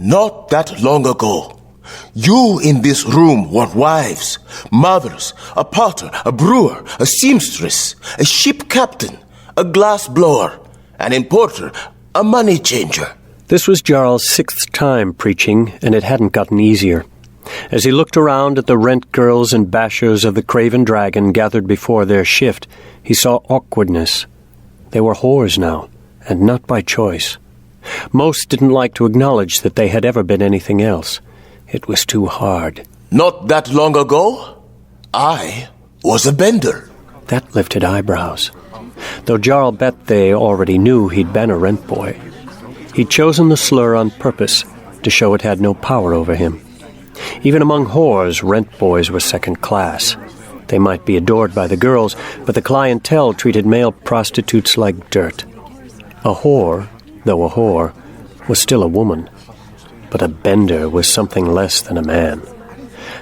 Not that long ago, you in this room were wives, mothers, a potter, a brewer, a seamstress, a ship captain, a glass blower, an importer, a money changer. This was Jarl's 6th time preaching, and it hadn't gotten easier. As he looked around at the rent girls and bashers of the Craven Dragon gathered before their shift, he saw awkwardness. They were whores now, and not by choice. Most didn't like to acknowledge that they had ever been anything else. It was too hard. Not that long ago, I was a bender. That lifted eyebrows. Though Jarl bet they already knew he'd been a rent boy. He'd chosen the slur on purpose to show it had no power over him. Even among whores, rent boys were second class. They might be adored by the girls, but the clientele treated male prostitutes like dirt. A whore, though a whore, was still a woman. But a bender was something less than a man.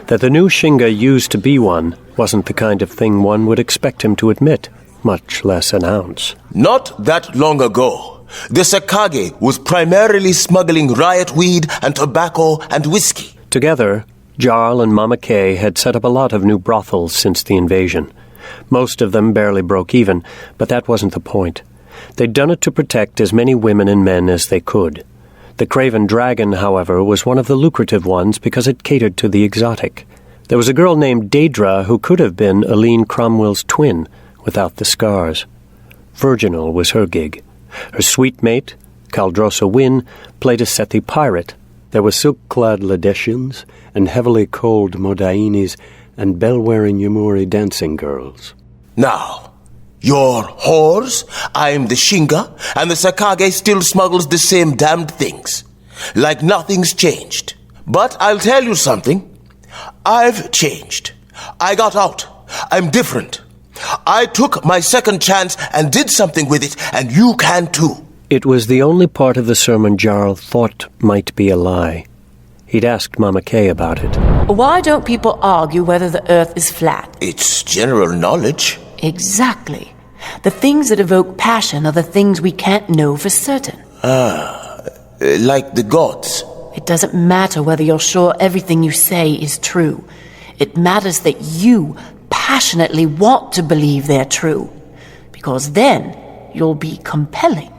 That the new Shinga used to be one wasn't the kind of thing one would expect him to admit, much less announce. Not that long ago, the Sakage was primarily smuggling riot weed and tobacco and whiskey. Together, Jarl and Mama Kay had set up a lot of new brothels since the invasion. Most of them barely broke even, but that wasn't the point. They'd done it to protect as many women and men as they could. The Craven Dragon, however, was one of the lucrative ones because it catered to the exotic. There was a girl named Daedra who could have been Aline Cromwell's twin, without the scars. Virginal was her gig. Her sweet mate, Caldrosa Wynn, played a Sethi pirate. There were silk-clad Ladeshians and heavily cold Modainis and bell-wearing Yamuri dancing girls. Now, you're whores, I'm the Shinga, and the Sakage still smuggles the same damned things. Like nothing's changed. But I'll tell you something. I've changed. I got out. I'm different. I took my second chance and did something with it, and you can too. It was the only part of the sermon Jarl thought might be a lie. He'd asked Mama Kay about it. Why don't people argue whether the earth is flat? It's general knowledge. Exactly. The things that evoke passion are the things we can't know for certain. Like the gods. It doesn't matter whether you're sure everything you say is true. It matters that you passionately want to believe they're true, because then you'll be compelling.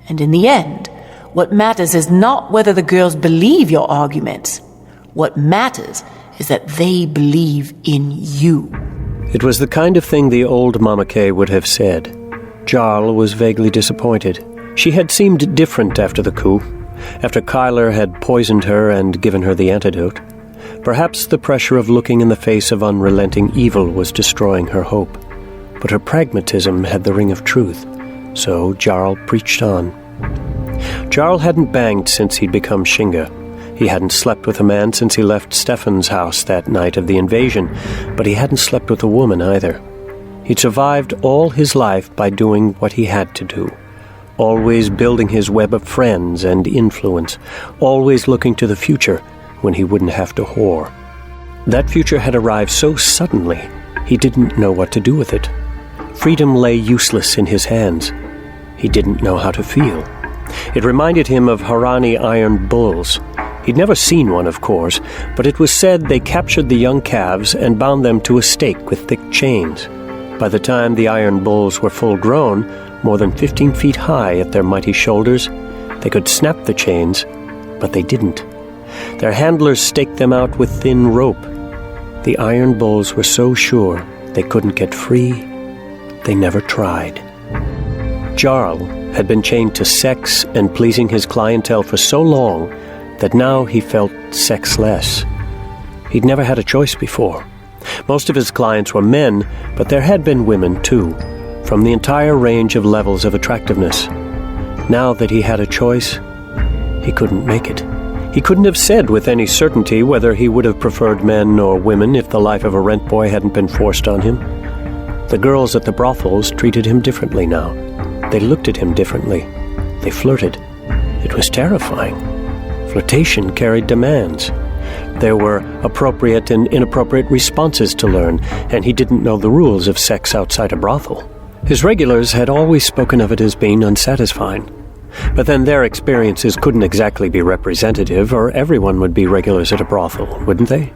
And in the end, what matters is not whether the girls believe your arguments. What matters is that they believe in you. It was the kind of thing the old Mama Kay would have said. Jarl was vaguely disappointed. She had seemed different after the coup, after Kyler had poisoned her and given her the antidote. Perhaps the pressure of looking in the face of unrelenting evil was destroying her hope. But her pragmatism had the ring of truth, so Jarl preached on. Jarl hadn't banged since he'd become Shinga. He hadn't slept with a man since he left Stefan's house that night of the invasion, but he hadn't slept with a woman either. He'd survived all his life by doing what he had to do, always building his web of friends and influence, always looking to the future when he wouldn't have to whore. That future had arrived so suddenly, he didn't know what to do with it. Freedom lay useless in his hands. He didn't know how to feel. It reminded him of Harani iron bulls. He'd never seen one, of course, but it was said they captured the young calves and bound them to a stake with thick chains. By the time the iron bulls were full grown, more than 15 feet high at their mighty shoulders, they could snap the chains, but they didn't. Their handlers staked them out with thin rope. The iron bulls were so sure they couldn't get free, they never tried. Jarl had been chained to sex and pleasing his clientele for so long that now he felt sexless. He'd never had a choice before. Most of his clients were men, but there had been women too, from the entire range of levels of attractiveness. Now that he had a choice, he couldn't make it. He couldn't have said with any certainty whether he would have preferred men or women if the life of a rent boy hadn't been forced on him. The girls at the brothels treated him differently now. They looked at him differently. They flirted. It was terrifying. Flirtation carried demands. There were appropriate and inappropriate responses to learn, and he didn't know the rules of sex outside a brothel. His regulars had always spoken of it as being unsatisfying. But then their experiences couldn't exactly be representative, or everyone would be regulars at a brothel, wouldn't they?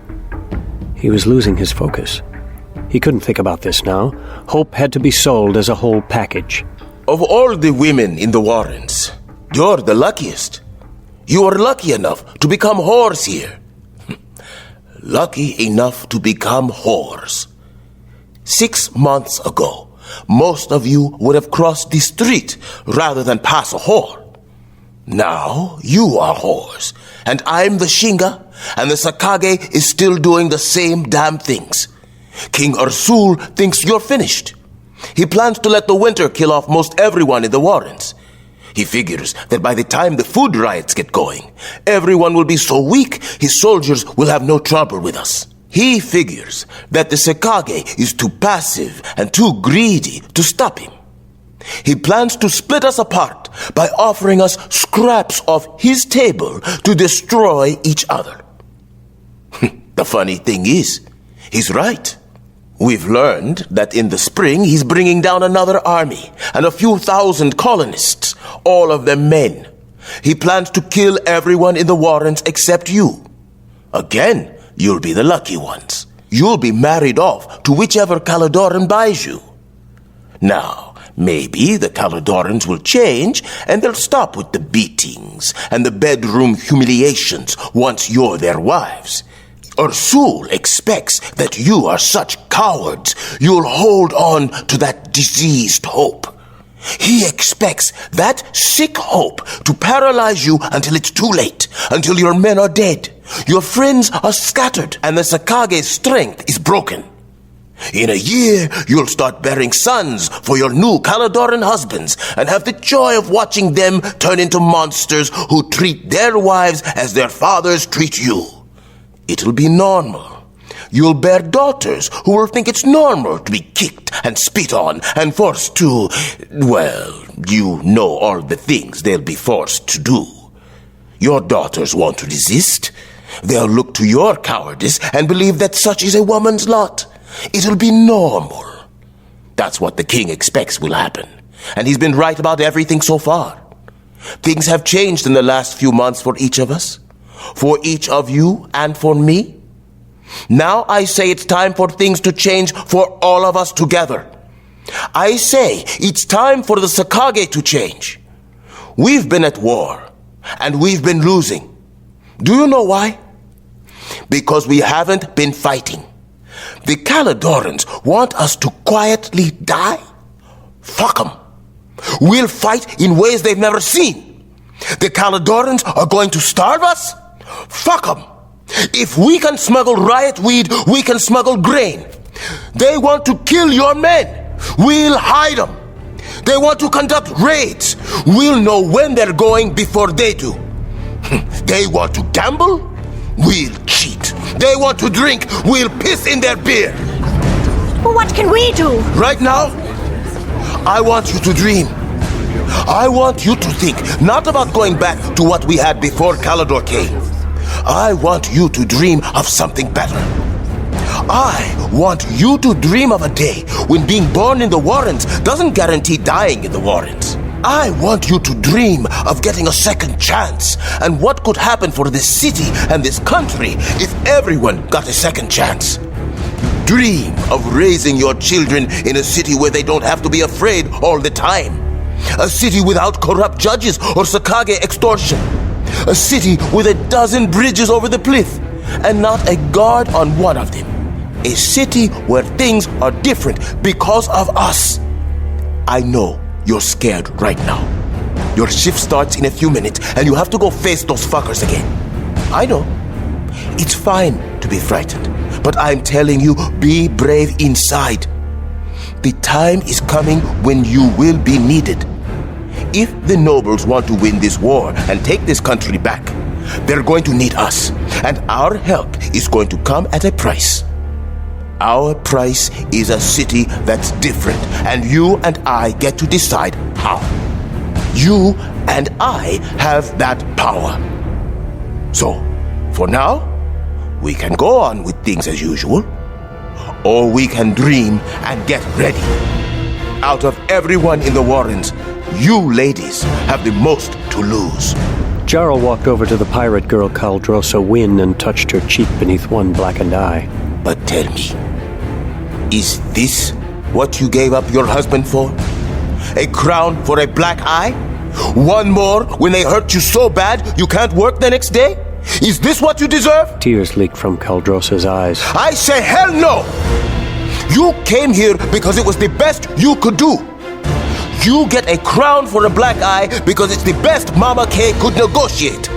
He was losing his focus. He couldn't think about this now. Hope had to be sold as a whole package. Of all the women in the Warrens, you're the luckiest. You are lucky enough to become whores here. Lucky enough to become whores. 6 months ago, most of you would have crossed the street rather than pass a whore. Now you are whores, and I'm the Shinga, and the Sakage is still doing the same damn things. King Ursul thinks you're finished. He plans to let the winter kill off most everyone in the Warrens. He figures that by the time the food riots get going, everyone will be so weak his soldiers will have no trouble with us. He figures that the Sakage is too passive and too greedy to stop him. He plans to split us apart by offering us scraps of his table to destroy each other. The funny thing is, he's right. We've learned that in the spring he's bringing down another army and a few thousand colonists, all of them men. He plans to kill everyone in the Warrens except you. Again, you'll be the lucky ones. You'll be married off to whichever Caladoran buys you. Now, maybe the Caladorans will change and they'll stop with the beatings and the bedroom humiliations once you're their wives. Ursul expects that you are such cowards, you'll hold on to that diseased hope. He expects that sick hope to paralyze you until it's too late, until your men are dead, your friends are scattered, and the Sakage's strength is broken. In a year, you'll start bearing sons for your new Caladoran husbands and have the joy of watching them turn into monsters who treat their wives as their fathers treat you. It'll be normal. You'll bear daughters who will think it's normal to be kicked and spit on and forced to, well, you know all the things they'll be forced to do. Your daughters won't resist. They'll look to your cowardice and believe that such is a woman's lot. It'll be normal. That's what the king expects will happen. And he's been right about everything so far. Things have changed in the last few months for each of us. For each of you and for me. Now I say it's time for things to change for all of us together. I say it's time for the Sakage to change. We've been at war, and we've been losing. Do you know why? Because we haven't been fighting. The Caladorans want us to quietly die? Fuck them. We'll fight in ways they've never seen. The Caladorans are going to starve us? Fuck them. If we can smuggle riot weed, we can smuggle grain. They want to kill your men. We'll hide them. They want to conduct raids. We'll know when they're going before they do. They want to gamble? We'll cheat. They want to drink? We'll piss in their beer. What can we do? Right now, I want you to dream. I want you to think not about going back to what we had before Calador came. I want you to dream of something better. I want you to dream of a day when being born in the Warrens doesn't guarantee dying in the Warrens. I want you to dream of getting a second chance and what could happen for this city and this country if everyone got a second chance. Dream of raising your children in a city where they don't have to be afraid all the time. A city without corrupt judges or Sakage extortion. A city with 12 bridges over the Plith and not a guard on one of them. A city where things are different because of us. I know you're scared right now. Your shift starts in a few minutes and you have to go face those fuckers again. I know. It's fine to be frightened, but I'm telling you, be brave inside. The time is coming when you will be needed. If the nobles want to win this war and take this country back, they're going to need us, and our help is going to come at a price. Our price is a city that's different, and you and I get to decide how. You and I have that power. So, for now, we can go on with things as usual, or we can dream and get ready. Out of everyone in the Warrens, You ladies have the most to lose. Jarl walked over to the pirate girl Caldrosa Wynn and touched her cheek beneath one blackened eye. But tell me, is this what you gave up your husband for? A crown for a black eye? One more when they hurt you so bad you can't work the next day? Is this what you deserve? Tears leaked from Caldrosa's eyes. I say hell no! You came here because it was the best you could do. You get a crown for a black eye because it's the best Mama K could negotiate.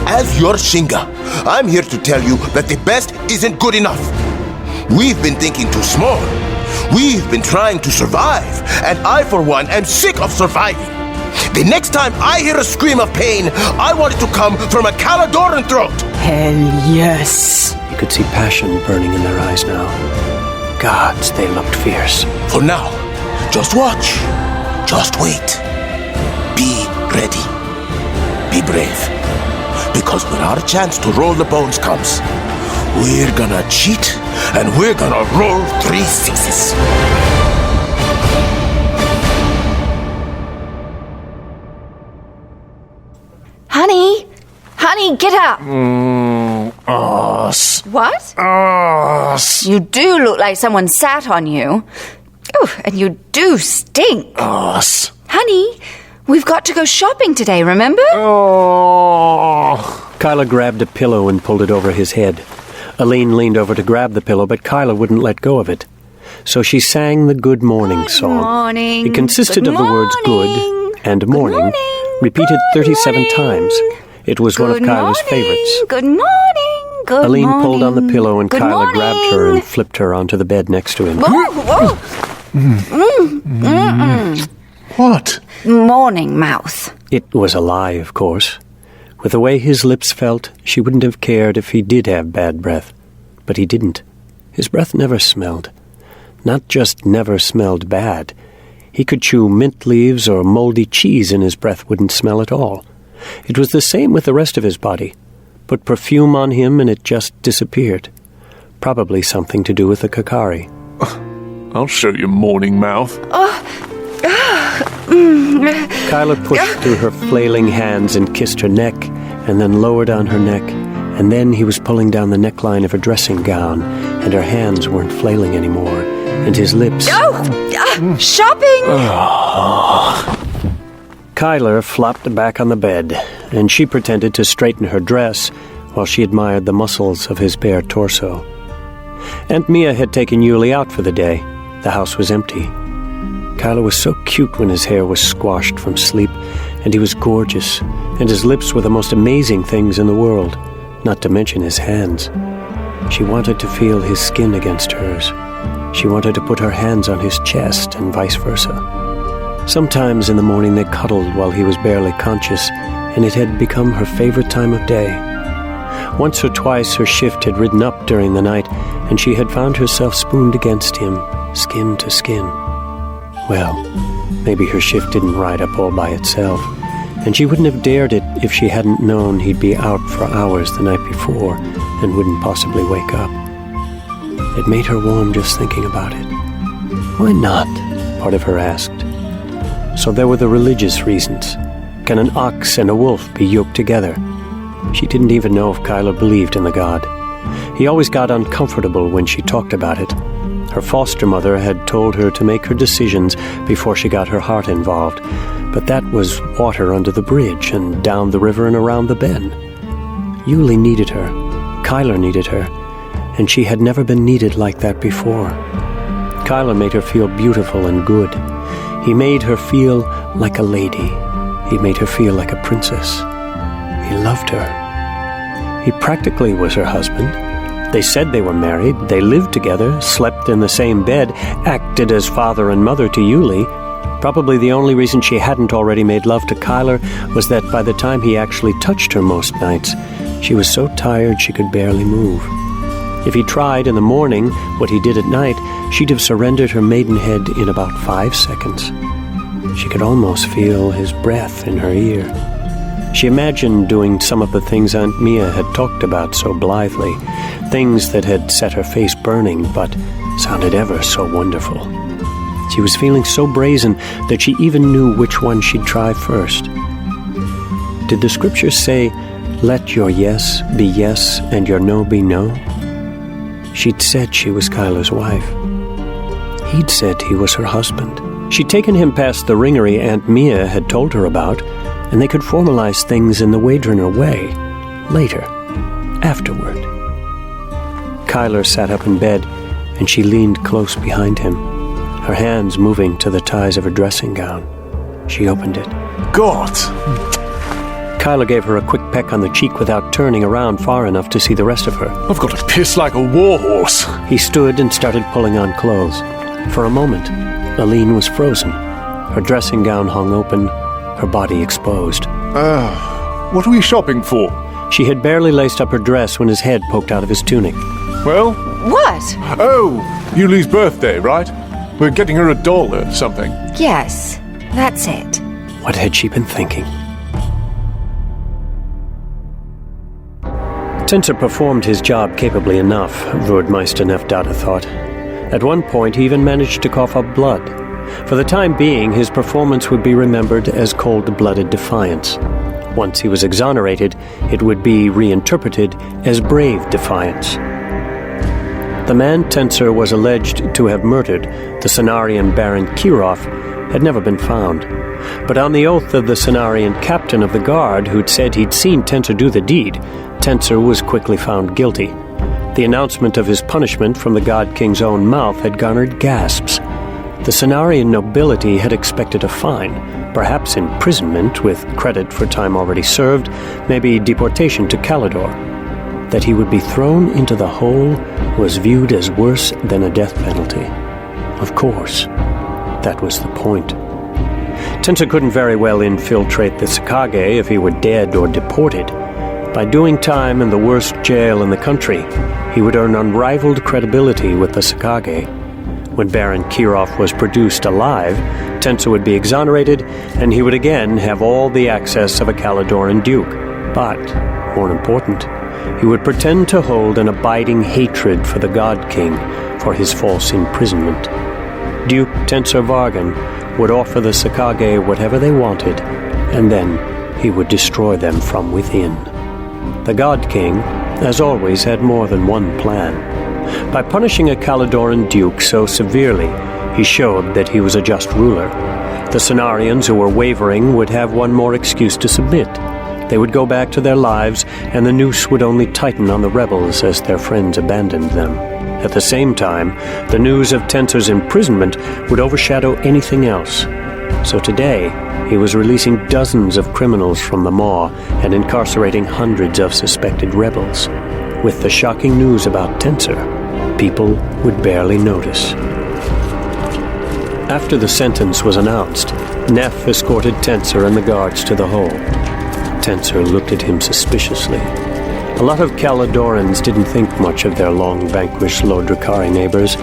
As your Shinga, I'm here to tell you that the best isn't good enough. We've been thinking too small. We've been trying to survive, and I, for one, am sick of surviving. The next time I hear a scream of pain, I want it to come from a Caladoran throat. Hell yes. He could see passion burning in their eyes now. Gods, they looked fierce. For now, just watch. Just wait. Be ready. Be brave. Because when our chance to roll the bones comes, we're gonna cheat and we're gonna roll 3 6s. Honey! Honey, get up! What? You do look like someone sat on you. Ooh, and you do stink. Honey, we've got to go shopping today, remember? Kyla grabbed a pillow and pulled it over his head. Aline leaned over to grab the pillow, but Kyla wouldn't let go of it. So she sang the Good Morning song. Morning. It consisted of the words good and morning, repeated 37 times. It was one of Kyla's favorites. Good morning. Good Aline morning. pulled on the pillow and Good Kyla morning. grabbed her and flipped her onto the bed next to him. Whoa, What? Morning mouth. It was a lie, of course. With the way his lips felt, she wouldn't have cared if he did have bad breath. But he didn't. His breath never smelled. Not just never smelled bad. He could chew mint leaves or moldy cheese and his breath wouldn't smell at all. It was the same with the rest of his body. Put perfume on him and it just disappeared. Probably something to do with the Kakari. I'll show you, morning mouth. Kyla pushed through her flailing hands and kissed her neck, and then lowered on her neck, and then he was pulling down the neckline of her dressing gown, and her hands weren't flailing anymore, and his lips... Shopping! Kyla flopped back on the bed, and she pretended to straighten her dress while she admired the muscles of his bare torso. Aunt Mia had taken Yuli out for the day. The house was empty. Kyla was so cute when his hair was squashed from sleep, and he was gorgeous, and his lips were the most amazing things in the world, not to mention his hands. She wanted to feel his skin against hers. She wanted to put her hands on his chest and vice versa. Sometimes in the morning they cuddled while he was barely conscious, and it had become her favorite time of day. Once or twice her shift had ridden up during the night, and she had found herself spooned against him, skin to skin. Well, maybe her shift didn't ride up all by itself, and she wouldn't have dared it if she hadn't known he'd be out for hours the night before and wouldn't possibly wake up. It made her warm just thinking about it. Why not? Part of her asked. So there were the religious reasons. Can an ox and a wolf be yoked together? She didn't even know if Kyla believed in the god. He always got uncomfortable when she talked about it. Her foster mother had told her to make her decisions before she got her heart involved, but that was water under the bridge and down the river and around the bend. Yuli needed her. Kyla needed her, and she had never been needed like that before. Kyla made her feel beautiful and good. He made her feel like a lady. He made her feel like a princess. He loved her. He practically was her husband. They said they were married, they lived together, slept in the same bed, acted as father and mother to Yuli. Probably the only reason she hadn't already made love to Kyler was that by the time he actually touched her most nights, she was so tired she could barely move. If he tried in the morning what he did at night, she'd have surrendered her maidenhead in about 5 seconds. She could almost feel his breath in her ear. She imagined doing some of the things Aunt Mia had talked about so blithely, things that had set her face burning but sounded ever so wonderful. She was feeling so brazen that she even knew which one she'd try first. Did the scriptures say, "Let your yes be yes and your no be no"? She'd said she was Kyler's wife. He'd said he was her husband. She'd taken him past the ringery Aunt Mia had told her about, and they could formalize things in the Wadrener way, later, afterward. Kyler sat up in bed, and she leaned close behind him, her hands moving to the ties of her dressing gown. She opened it. God! Kyler gave her a quick peck on the cheek without turning around far enough to see the rest of her. I've got to piss like a warhorse. He stood and started pulling on clothes. For a moment, Aline was frozen. Her dressing gown hung open, her body exposed. What are we shopping for? She had barely laced up her dress when his head poked out of his tunic. Well? What? Oh, Yuli's birthday, right? We're getting her a doll or something. Yes, that's it. What had she been thinking? Tensor performed his job capably enough, Wurdmeister Nefdata thought. At one point, he even managed to cough up blood. For the time being, his performance would be remembered as cold-blooded defiance. Once he was exonerated, it would be reinterpreted as brave defiance. The man Tensor was alleged to have murdered, the Cenarian Baron Kirov, had never been found. But on the oath of the Cenarian captain of the guard who'd said he'd seen Tensor do the deed, Tensor was quickly found guilty. The announcement of his punishment from the God King's own mouth had garnered gasps. The Cenarian nobility had expected a fine, perhaps imprisonment with credit for time already served, maybe deportation to Calidor. That he would be thrown into the hole was viewed as worse than a death penalty. Of course, that was the point. Tensor couldn't very well infiltrate the Sakage if he were dead or deported. By doing time in the worst jail in the country, he would earn unrivaled credibility with the Sakage. When Baron Kirov was produced alive, Tensor would be exonerated, and he would again have all the access of a Caladoran duke. But, more important, he would pretend to hold an abiding hatred for the God King for his false imprisonment. Duke Tensor Vargan would offer the Sakage whatever they wanted, and then he would destroy them from within. The God King, as always, had more than one plan. By punishing a Caladoran duke so severely, he showed that he was a just ruler. The Cenarians who were wavering would have one more excuse to submit. They would go back to their lives, and the noose would only tighten on the rebels as their friends abandoned them. At the same time, the news of Tensor's imprisonment would overshadow anything else. So today, he was releasing dozens of criminals from the maw and incarcerating hundreds of suspected rebels. With the shocking news about Tensor, people would barely notice. After the sentence was announced, Neff escorted Tensor and the guards to the hole. Tensor looked at him suspiciously. A lot of Caladorans didn't think much of their long-vanquished Lodrakari neighbors,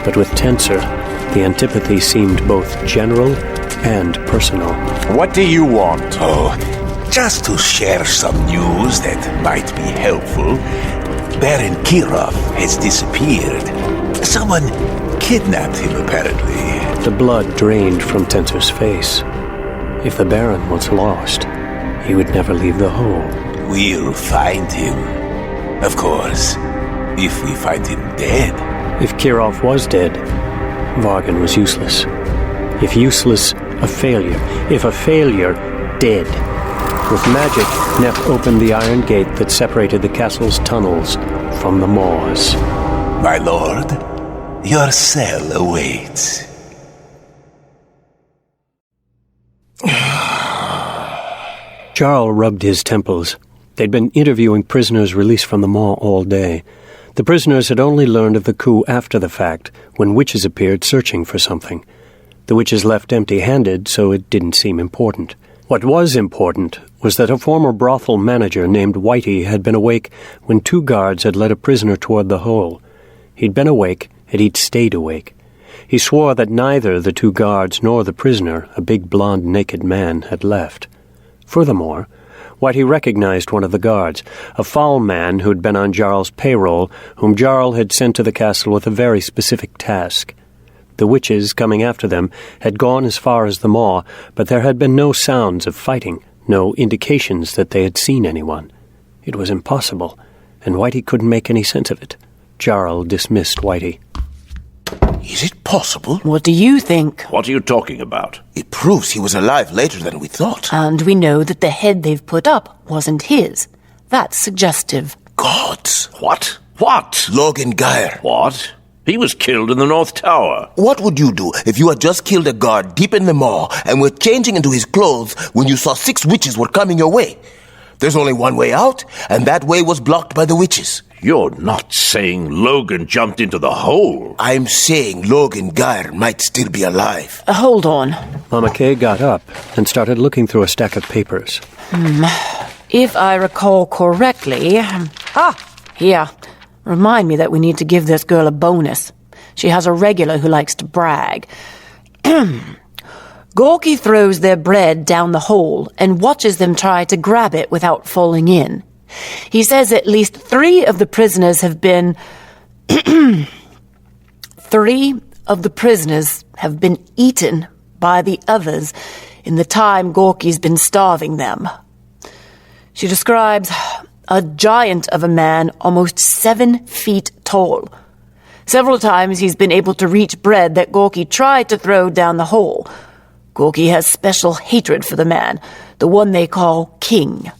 but with Tensor, the antipathy seemed both general and personal. What do you want? Oh, just to share some news that might be helpful. Baron Kirov has disappeared. Someone kidnapped him, apparently. The blood drained from Tensor's face. If the Baron was lost, he would never leave the hole. We'll find him. Of course, if we find him dead. If Kirov was dead, Vargan was useless. If useless, a failure. If a failure, dead. With magic, Neff opened the iron gate that separated the castle's tunnels from the maws. My lord, your cell awaits. Jarl rubbed his temples. They'd been interviewing prisoners released from the maw all day. The prisoners had only learned of the coup after the fact, when witches appeared searching for something. The witches left empty-handed, so it didn't seem important. What was important was that a former brothel manager named Whitey had been awake when two guards had led a prisoner toward the hole. He'd been awake, and he'd stayed awake. He swore that neither the two guards nor the prisoner, a big blond naked man, had left. Furthermore, Whitey recognized one of the guards, a foul man who'd been on Jarl's payroll, whom Jarl had sent to the castle with a very specific task. The witches coming after them had gone as far as the maw, but there had been no sounds of fighting, no indications that they had seen anyone. It was impossible, and Whitey couldn't make any sense of it. Jarl dismissed Whitey. Is it possible? What do you think? What are you talking about? It proves he was alive later than we thought. And we know that the head they've put up wasn't his. That's suggestive. Gods. What? What? Logan Geyer. What? He was killed in the North Tower. What would you do if you had just killed a guard deep in the maw and were changing into his clothes when you saw 6 witches were coming your way? There's only one way out, and that way was blocked by the witches. You're not saying Logan jumped into the hole. I'm saying Logan Geyer might still be alive. Hold on. Mama Kay got up and started looking through a stack of papers. If I recall correctly... here. Remind me that we need to give this girl a bonus. She has a regular who likes to brag. Gorky throws their bread down the hole and watches them try to grab it without falling in. He says at least 3 of the prisoners have been... 3 of the prisoners have been eaten by the others in the time Gorky's been starving them. She describes a giant of a man almost 7 feet tall. Several times he's been able to reach bread that Gorky tried to throw down the hole. Gorky has special hatred for the man, the one they call King.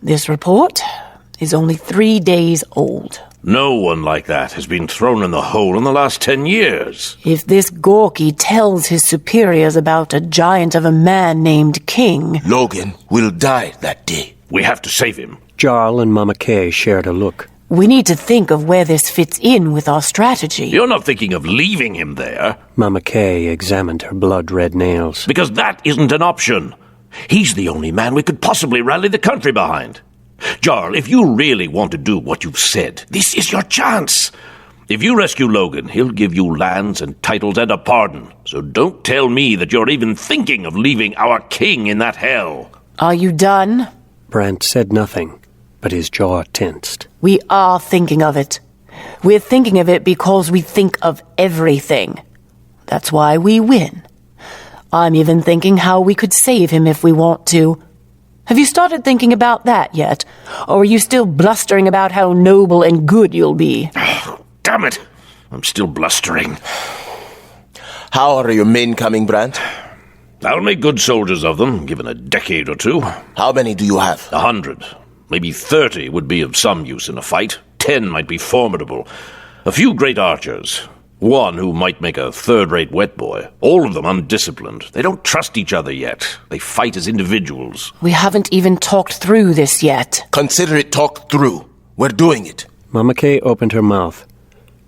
This report is only 3 days old. No one like that has been thrown in the hole in the last 10 years. If this Gorky tells his superiors about a giant of a man named King... Logan will die that day. We have to save him. Jarl and Mama Kay shared a look. We need to think of where this fits in with our strategy. You're not thinking of leaving him there. Mama Kay examined her blood-red nails. Because that isn't an option. He's the only man we could possibly rally the country behind. Jarl, if you really want to do what you've said, this is your chance. If you rescue Logan, he'll give you lands and titles and a pardon. So don't tell me that you're even thinking of leaving our king in that hell. Are you done? Brant said nothing, but his jaw tensed. We are thinking of it. We're thinking of it because we think of everything. That's why we win. I'm even thinking how we could save him if we want to. Have you started thinking about that yet? Or are you still blustering about how noble and good you'll be? Damn it! I'm still blustering. How are your men coming, Brant? I'll make good soldiers of them, given a decade or 2. How many do you have? 100. Maybe 30 would be of some use in a fight. 10 might be formidable. A few great archers. 1 who might make a third-rate wet boy. All of them undisciplined. They don't trust each other yet. They fight as individuals. We haven't even talked through this yet. Consider it talked through. We're doing it. Mama Kay opened her mouth.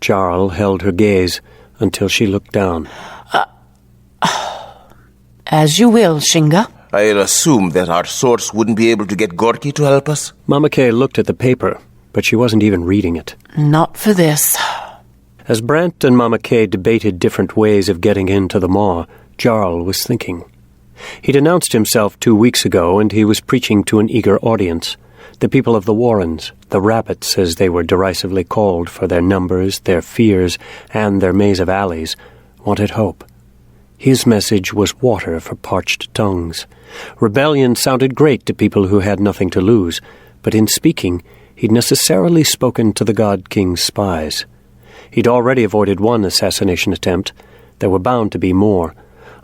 Jarl held her gaze until she looked down. As you will, Shinga. I'll assume that our source wouldn't be able to get Gorky to help us. Mama Kay looked at the paper, but she wasn't even reading it. Not for this. As Brant and Mama Kay debated different ways of getting into the maw, Jarl was thinking. He'd announced himself 2 weeks ago, and he was preaching to an eager audience. The people of the Warrens, the Rabbits as they were derisively called for their numbers, their fears, and their maze of alleys, wanted hope. His message was water for parched tongues. Rebellion sounded great to people who had nothing to lose, but in speaking, he'd necessarily spoken to the God King's spies. He'd already avoided 1 assassination attempt. There were bound to be more.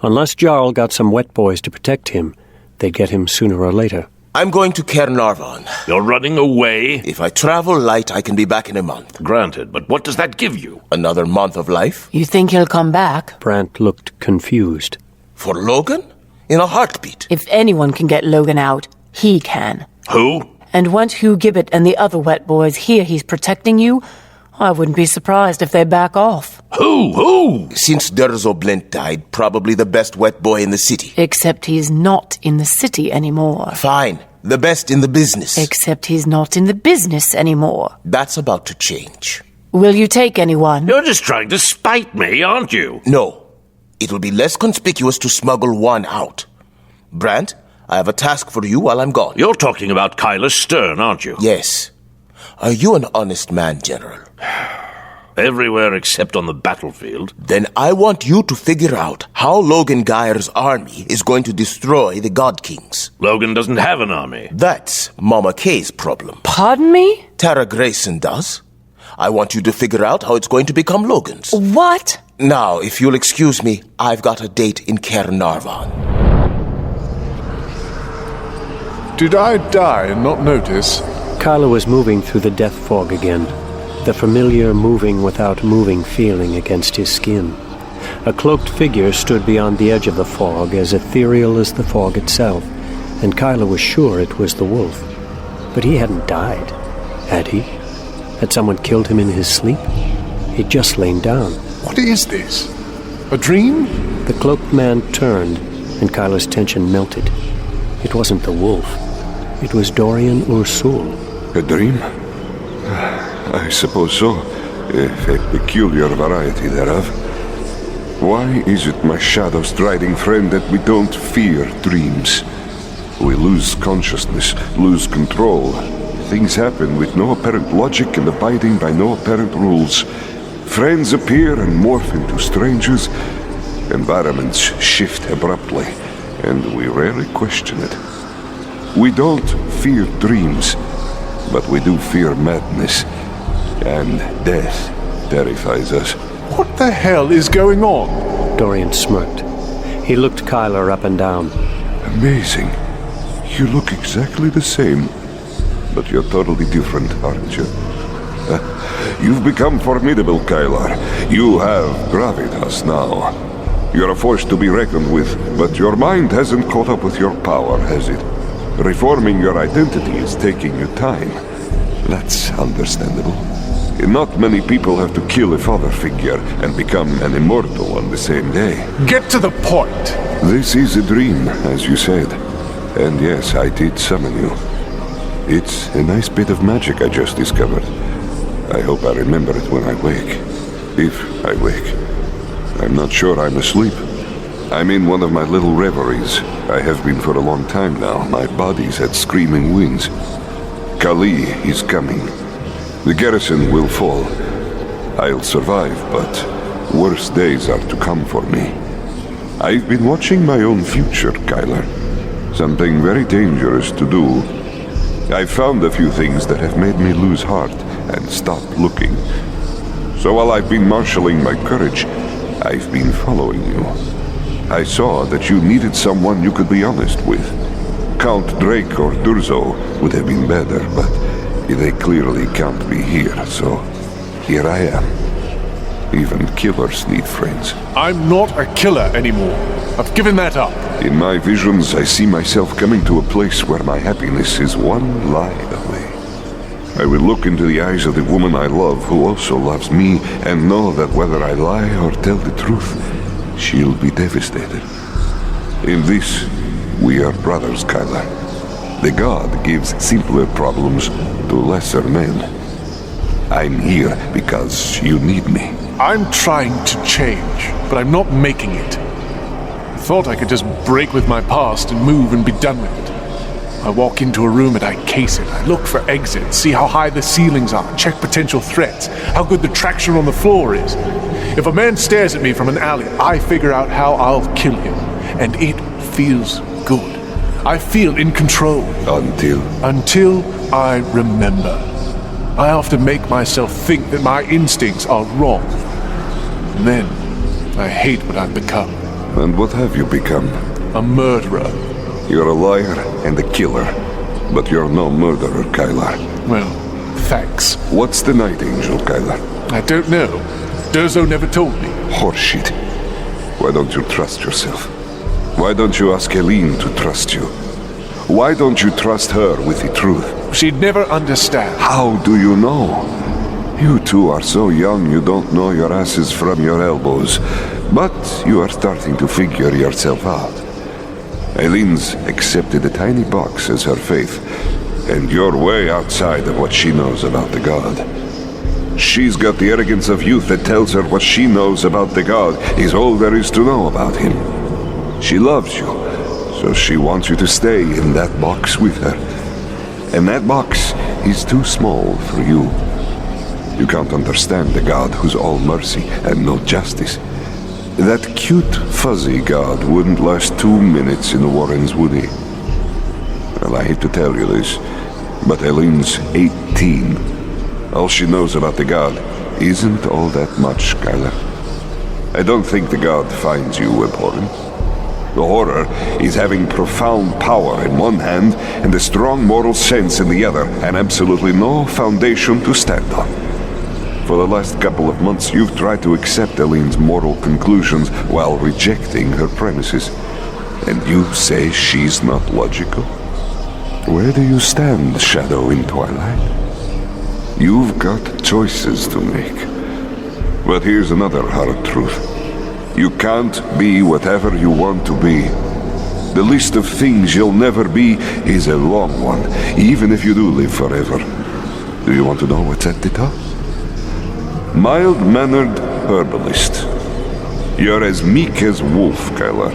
Unless Jarl got some wet boys to protect him, they'd get him sooner or later. I'm going to Caernarvon. You're running away? If I travel light, I can be back in a month. Granted, but what does that give you? Another month of life? You think he'll come back? Brant looked confused. For Logan? In a heartbeat. If anyone can get Logan out, he can. Who? And once Hugh Gibbet and the other wet boys hear he's protecting you, I wouldn't be surprised if they back off. Who? Since Durzo Blint died, probably the best wet boy in the city. Except he's not in the city anymore. Fine. The best in the business. Except he's not in the business anymore. That's about to change. Will you take anyone? You're just trying to spite me, aren't you? No. It'll be less conspicuous to smuggle 1 out. Brant, I have a task for you while I'm gone. You're talking about Kyler Stern, aren't you? Yes. Are you an honest man, General? Everywhere except on the battlefield. Then I want you to figure out how Logan Geyer's army is going to destroy the God Kings. Logan doesn't have an army. That's Mama Kay's problem. Pardon me? Tara Grayson does. I want you to figure out how it's going to become Logan's. What? Now, if you'll excuse me, I've got a date in Caernarvon. Did I die and not notice? Kyla was moving through the death fog again, the familiar moving without moving feeling against his skin. A cloaked figure stood beyond the edge of the fog, as ethereal as the fog itself, and Kyla was sure it was the wolf. But he hadn't died, had he? Had someone killed him in his sleep? He'd just lain down. What is this? A dream? The cloaked man turned, and Kyla's tension melted. It wasn't the wolf. It was Dorian Ursul. A dream? I suppose so. A peculiar variety thereof. Why is it, my shadow-striding friend, that we don't fear dreams? We lose consciousness, lose control. Things happen with no apparent logic and abiding by no apparent rules. Friends appear and morph into strangers. Environments shift abruptly, and we rarely question it. We don't fear dreams, but we do fear madness. And death terrifies us. What the hell is going on? Dorian smirked. He looked Kyla up and down. Amazing. You look exactly the same, but you're totally different, aren't you? You've become formidable, Kylar. You have gravitas now. You're a force to be reckoned with, but your mind hasn't caught up with your power, has it? Reforming your identity is taking you time. That's understandable. Not many people have to kill a father figure and become an immortal on the same day. Get to the point. This is a dream, as you said. And yes, I did summon you. It's a nice bit of magic I just discovered. I hope I remember it when I wake. If I wake. I'm not sure I'm asleep. I'm in one of my little reveries. I have been for a long time now. My body's had screaming winds. Kali is coming. The garrison will fall. I'll survive, but worse days are to come for me. I've been watching my own future, Kyler. Something very dangerous to do. I've found a few things that have made me lose heart and stop looking. So while I've been marshalling my courage, I've been following you. I saw that you needed someone you could be honest with. Count Drake or Durzo would have been better, but they clearly can't be here, so here I am. Even killers need friends. I'm not a killer anymore. I've given that up. In my visions, I see myself coming to a place where my happiness is one lie away. I will look into the eyes of the woman I love, who also loves me, and know that whether I lie or tell the truth, she'll be devastated. In this, we are brothers, Kyler. The god gives simpler problems to lesser men. I'm here because you need me. I'm trying to change, but I'm not making it. I thought I could just break with my past and move and be done with it. I walk into a room and I case it. I look for exits, see how high the ceilings are, check potential threats, how good the traction on the floor is. If a man stares at me from an alley, I figure out how I'll kill him. And it feels good. I feel in control. Until I remember. I often make myself think that my instincts are wrong. And then, I hate what I've become. And what have you become? A murderer. You're a liar and a killer. But you're no murderer, Kylar. Well, thanks. What's the Night Angel, Kylar? I don't know. Durzo never told me. Horseshit. Why don't you trust yourself? Why don't you ask Helene to trust you? Why don't you trust her with the truth? She'd never understand. How do you know? You two are so young you don't know your asses from your elbows. But you are starting to figure yourself out. Helene's accepted a tiny box as her faith, and you're way outside of what she knows about the god. She's got the arrogance of youth that tells her what she knows about the god is all there is to know about him. She loves you, so she wants you to stay in that box with her. And that box is too small for you. You can't understand the God who's all mercy and no justice. That cute, fuzzy God wouldn't last 2 minutes in the Warrens, would he? Well, I hate to tell you this, but Eileen's 18. All she knows about the God isn't all that much, Skylar. I don't think the God finds you abhorrent. The horror is having profound power in one hand and a strong moral sense in the other, and absolutely no foundation to stand on. For the last couple of months, you've tried to accept Eileen's moral conclusions while rejecting her premises. And you say she's not logical? Where do you stand, Shadow in Twilight? You've got choices to make. But here's another hard truth. You can't be whatever you want to be. The list of things you'll never be is a long one, even if you do live forever. Do you want to know what's at the top? Mild-mannered herbalist. You're as meek as wolf, Skylar.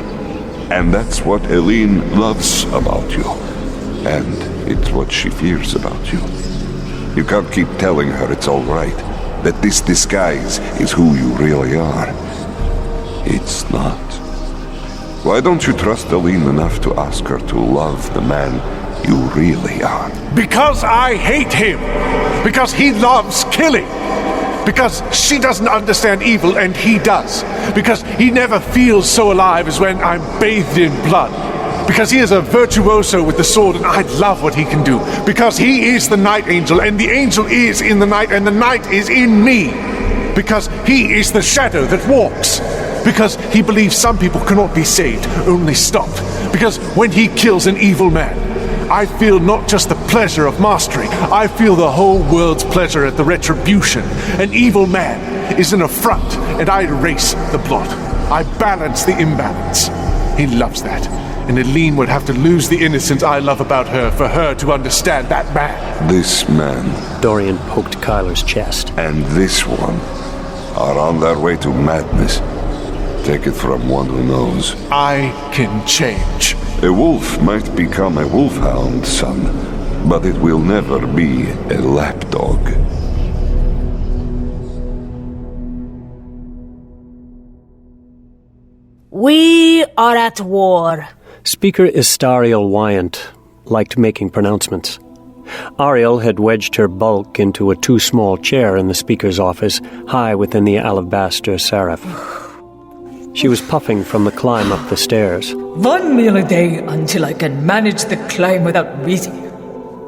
And that's what Eileen loves about you. And it's what she fears about you. You can't keep telling her it's all right, that this disguise is who you really are. It's not. Why don't you trust Eileen enough to ask her to love the man you really are? Because I hate him. Because he loves killing. Because she doesn't understand evil and he does. Because he never feels so alive as when I'm bathed in blood. Because he is a virtuoso with the sword and I love what he can do. Because he is the night angel and the angel is in the night and the night is in me. Because he is the shadow that walks. Because he believes some people cannot be saved, only stopped. Because when he kills an evil man, I feel not just the pleasure of mastery, I feel the whole world's pleasure at the retribution. An evil man is an affront, and I erase the blot. I balance the imbalance. He loves that. And Eileen would have to lose the innocence I love about her for her to understand that man. This man. Dorian poked Kyler's chest. And this one are on their way to madness. Take it from one who knows. I can change. A wolf might become a wolfhound, son, but it will never be a lapdog. We are at war. Speaker Istariel Wyant liked making pronouncements. Ariel had wedged her bulk into a too small chair in the speaker's office, high within the alabaster seraph. She was puffing from the climb up the stairs. 1 meal a day until I can manage the climb without wheezing.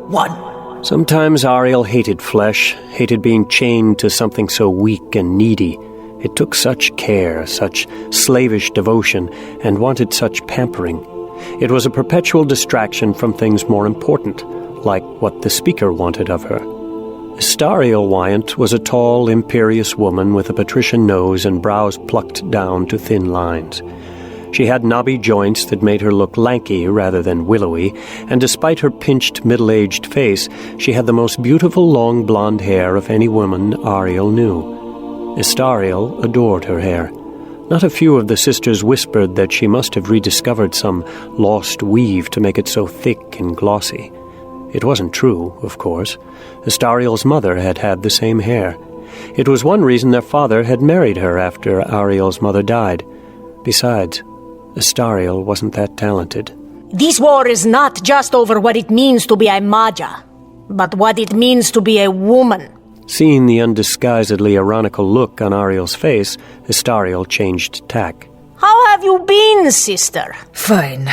1. Sometimes Ariel hated flesh, hated being chained to something so weak and needy. It took such care, such slavish devotion, and wanted such pampering. It was a perpetual distraction from things more important, like what the speaker wanted of her. Istariel Wyant was a tall, imperious woman with a patrician nose and brows plucked down to thin lines. She had knobby joints that made her look lanky rather than willowy, and despite her pinched, middle-aged face, she had the most beautiful long blonde hair of any woman Ariel knew. Istariel adored her hair. Not a few of the sisters whispered that she must have rediscovered some lost weave to make it so thick and glossy. It wasn't true, of course. Istariel's mother had had the same hair. It was one reason their father had married her after Ariel's mother died. Besides, Istariel wasn't that talented. This war is not just over what it means to be a Maja, but what it means to be a woman. Seeing the undisguisedly ironical look on Ariel's face, Istariel changed tack. How have you been, sister? Fine.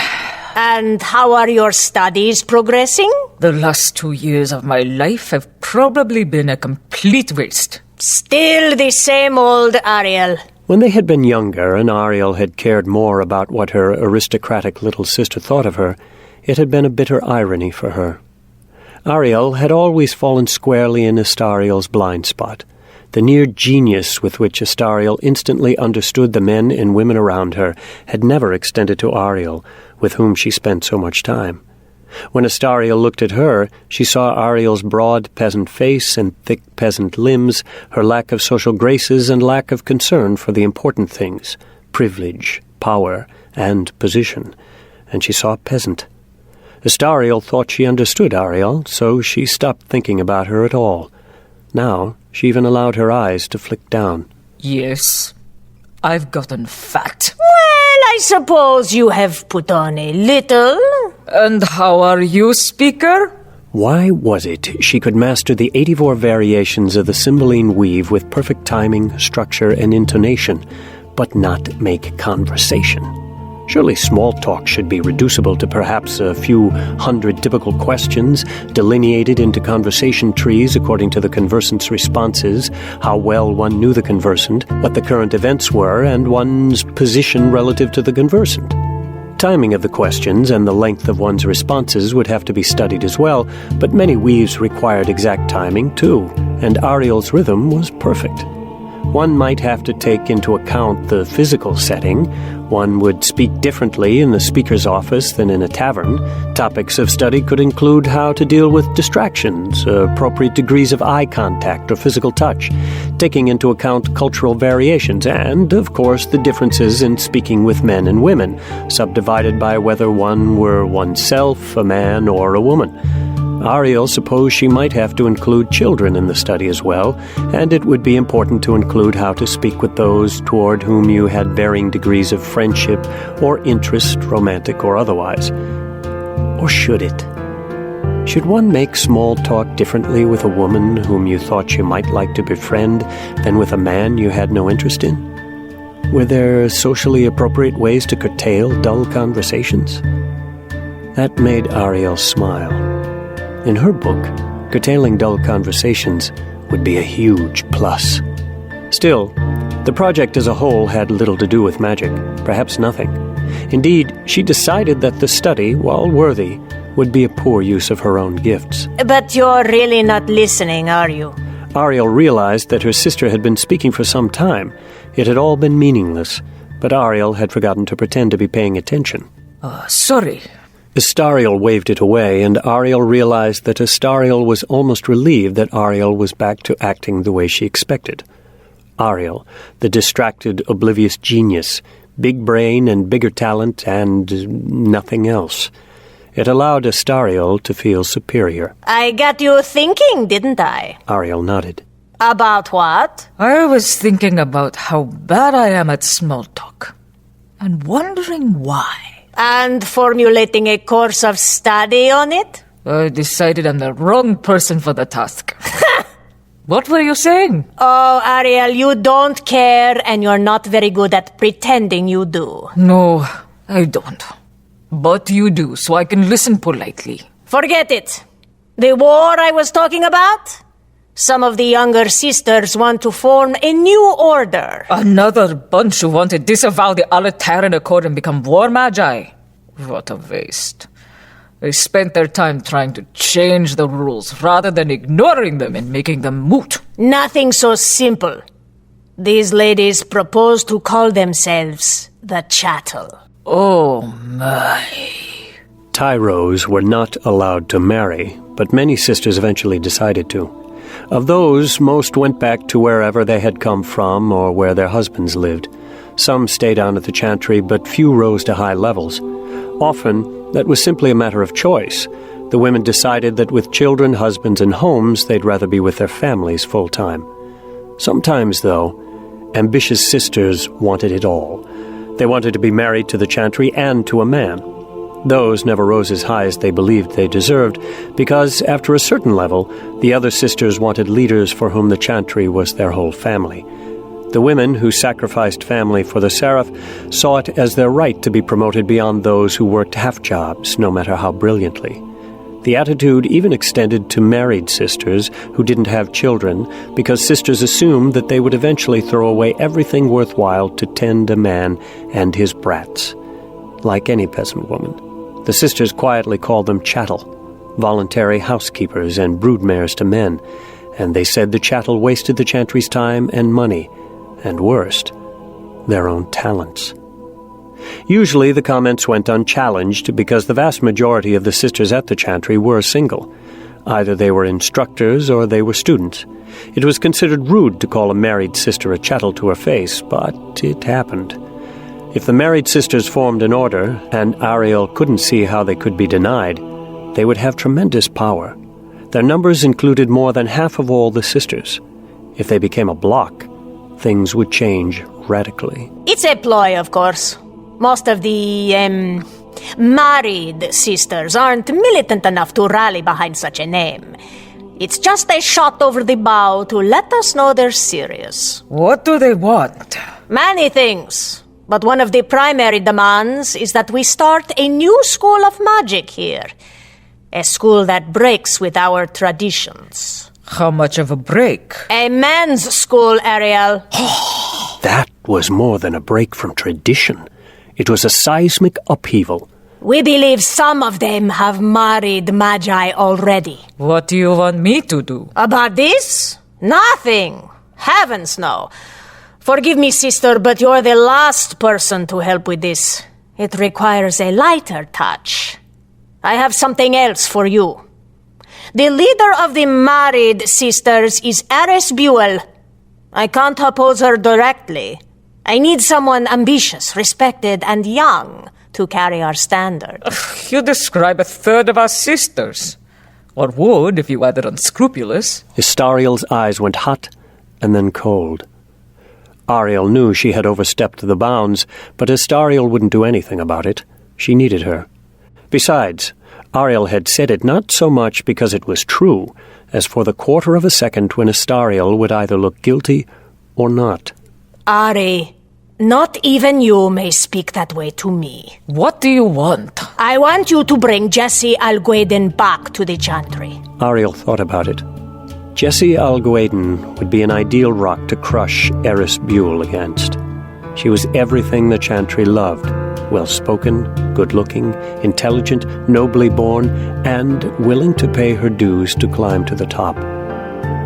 And how are your studies progressing? The last 2 years of my life have probably been a complete waste. Still the same old Ariel. When they had been younger and Ariel had cared more about what her aristocratic little sister thought of her, it had been a bitter irony for her. Ariel had always fallen squarely in Istariel's blind spot. The near genius with which Istariel instantly understood the men and women around her had never extended to Ariel, with whom she spent so much time. When Istariel looked at her, she saw Ariel's broad peasant face and thick peasant limbs, her lack of social graces and lack of concern for the important things, privilege, power, and position, and she saw a peasant. Istariel thought she understood Ariel, so she stopped thinking about her at all. Now, she even allowed her eyes to flick down. Yes, I've gotten fat. Well, I suppose you have put on a little. And how are you, Speaker? Why was it she could master the 84 variations of the Cymbeline weave with perfect timing, structure, and intonation, but not make conversation? Surely small talk should be reducible to perhaps a few hundred typical questions, delineated into conversation trees according to the conversant's responses, how well one knew the conversant, what the current events were, and one's position relative to the conversant. Timing of the questions and the length of one's responses would have to be studied as well, but many weaves required exact timing, too, and Ariel's rhythm was perfect. One might have to take into account the physical setting. One would speak differently in the speaker's office than in a tavern. Topics of study could include how to deal with distractions, appropriate degrees of eye contact or physical touch, taking into account cultural variations, and, of course, the differences in speaking with men and women, subdivided by whether one were oneself, a man, or a woman. Ariel supposed she might have to include children in the study as well, and it would be important to include how to speak with those toward whom you had varying degrees of friendship or interest, romantic or otherwise. Or should it? Should one make small talk differently with a woman whom you thought you might like to befriend than with a man you had no interest in? Were there socially appropriate ways to curtail dull conversations? That made Ariel smile. In her book, curtailing dull conversations would be a huge plus. Still, the project as a whole had little to do with magic, perhaps nothing. Indeed, she decided that the study, while worthy, would be a poor use of her own gifts. But you're really not listening, are you? Ariel realized that her sister had been speaking for some time. It had all been meaningless, but Ariel had forgotten to pretend to be paying attention. Sorry. Astariel waved it away, and Ariel realized that Astariel was almost relieved that Ariel was back to acting the way she expected. Ariel, the distracted, oblivious genius, big brain and bigger talent, and nothing else. It allowed Astariel to feel superior. I got you thinking, didn't I? Ariel nodded. About what? I was thinking about how bad I am at small talk, and wondering why. And formulating a course of study on it? I decided I'm the wrong person for the task. What were you saying? Oh, Ariel, you don't care, and you're not very good at pretending you do. No, I don't. But you do, so I can listen politely. Forget it. The war I was talking about? Some of the younger sisters want to form a new order. Another bunch who want to disavow the Alitaran Accord and become war magi. What a waste. They spent their time trying to change the rules rather than ignoring them and making them moot. Nothing so simple. These ladies propose to call themselves the Chattel. Oh my. Tyros were not allowed to marry, but many sisters eventually decided to. Of those, most went back to wherever they had come from or where their husbands lived. Some stayed on at the chantry, but few rose to high levels. Often, that was simply a matter of choice. The women decided that with children, husbands, and homes, they'd rather be with their families full-time. Sometimes, though, ambitious sisters wanted it all. They wanted to be married to the chantry and to a man. Those never rose as high as they believed they deserved, because after a certain level, the other sisters wanted leaders for whom the chantry was their whole family. The women who sacrificed family for the seraph saw it as their right to be promoted beyond those who worked half-jobs, no matter how brilliantly. The attitude even extended to married sisters who didn't have children, because sisters assumed that they would eventually throw away everything worthwhile to tend a man and his brats. Like any peasant woman, the sisters quietly called them chattel, voluntary housekeepers and broodmares to men, and they said the chattel wasted the chantry's time and money, and worst, their own talents. Usually the comments went unchallenged because the vast majority of the sisters at the chantry were single. Either they were instructors or they were students. It was considered rude to call a married sister a chattel to her face, but it happened. If the married sisters formed an order, and Ariel couldn't see how they could be denied, they would have tremendous power. Their numbers included more than half of all the sisters. If they became a bloc, things would change radically. It's a ploy, of course. Most of the, married sisters aren't militant enough to rally behind such a name. It's just a shot over the bow to let us know they're serious. What do they want? Many things. But one of the primary demands is that we start a new school of magic here. A school that breaks with our traditions. How much of a break? A men's school, Ariel. That was more than a break from tradition. It was a seismic upheaval. We believe some of them have married magi already. What do you want me to do? About this? Nothing. Heavens no. Forgive me, sister, but you're the last person to help with this. It requires a lighter touch. I have something else for you. The leader of the married sisters is Eris Buell. I can't oppose her directly. I need someone ambitious, respected, and young to carry our standard. You describe a third of our sisters. Or would, if you were unscrupulous. Istariel's eyes went hot and then cold. Ariel knew she had overstepped the bounds, but Istariel wouldn't do anything about it. She needed her. Besides, Ariel had said it not so much because it was true, as for the quarter of a second when Istariel would either look guilty or not. Ari, not even you may speak that way to me. What do you want? I want you to bring Jesse Algueden back to the Chantry. Ariel thought about it. Jesse Algueden would be an ideal rock to crush Eris Buell against. She was everything the Chantry loved. Well-spoken, good-looking, intelligent, nobly born, and willing to pay her dues to climb to the top.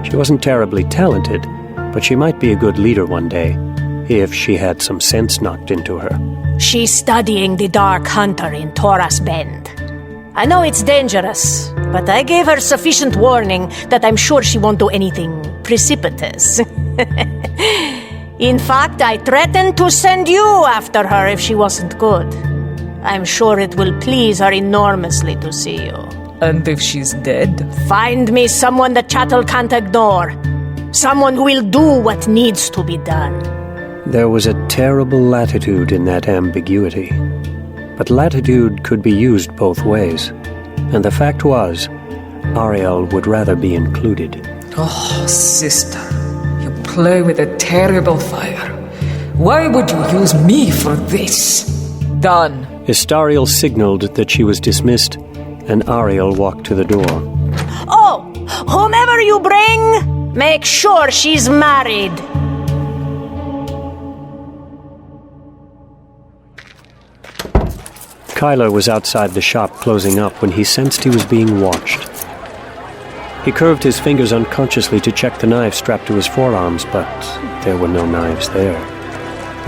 She wasn't terribly talented, but she might be a good leader one day, if she had some sense knocked into her. She's studying the Dark Hunter in Taurus Bend. I know it's dangerous, but I gave her sufficient warning that I'm sure she won't do anything precipitous. In fact, I threatened to send you after her if she wasn't good. I'm sure it will please her enormously to see you. And if she's dead? Find me someone the Chattel can't ignore. Someone who will do what needs to be done. There was a terrible latitude in that ambiguity. But latitude could be used both ways. And the fact was, Ariel would rather be included. Oh, sister, you play with a terrible fire. Why would you use me for this? Done. Istariel signaled that she was dismissed, and Ariel walked to the door. Oh, whomever you bring, make sure she's married. Kyler was outside the shop closing up when he sensed he was being watched. He curved his fingers unconsciously to check the knife strapped to his forearms, but there were no knives there.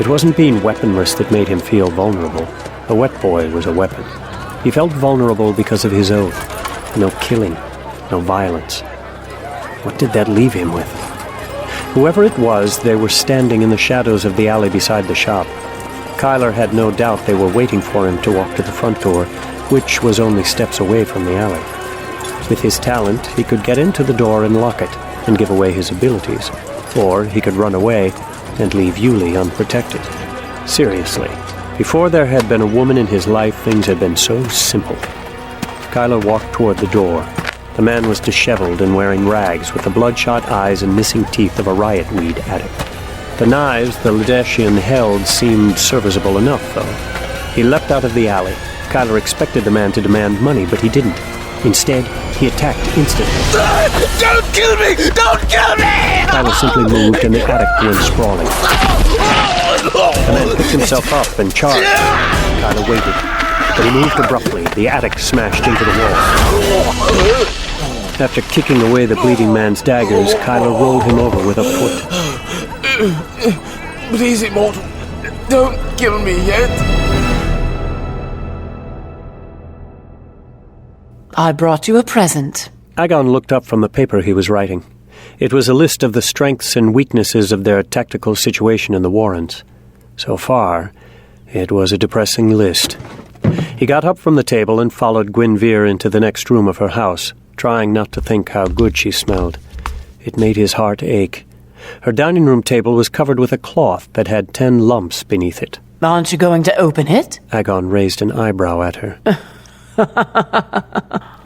It wasn't being weaponless that made him feel vulnerable. A wet boy was a weapon. He felt vulnerable because of his oath. No killing, no violence. What did that leave him with? Whoever it was, they were standing in the shadows of the alley beside the shop. Kyler had no doubt they were waiting for him to walk to the front door, which was only steps away from the alley. With his talent, he could get into the door and lock it, and give away his abilities. Or he could run away and leave Yulie unprotected. Seriously, before there had been a woman in his life, things had been so simple. Kyler walked toward the door. The man was disheveled and wearing rags, with the bloodshot eyes and missing teeth of a riot weed addict. The knives the Ladeshian held seemed serviceable enough, though. He leapt out of the alley. Kyler expected the man to demand money, but he didn't. Instead, he attacked instantly. Don't kill me! Don't kill me! Kyler simply moved, and the addict went sprawling. The man picked himself up and charged. Kyler waited, but he moved abruptly. The addict smashed into the wall. After kicking away the bleeding man's daggers, Kyler rolled him over with a foot. Please, Immortal, don't kill me yet. I brought you a present. Agon looked up from the paper he was writing. It was a list of the strengths and weaknesses of their tactical situation in the Warrens. So far, it was a depressing list. He got up from the table and followed Guinevere into the next room of her house. trying not to think how good she smelled. It made his heart ache. Her dining room table was covered with a cloth that had 10 lumps beneath it. Aren't you going to open it? Agon raised an eyebrow at her.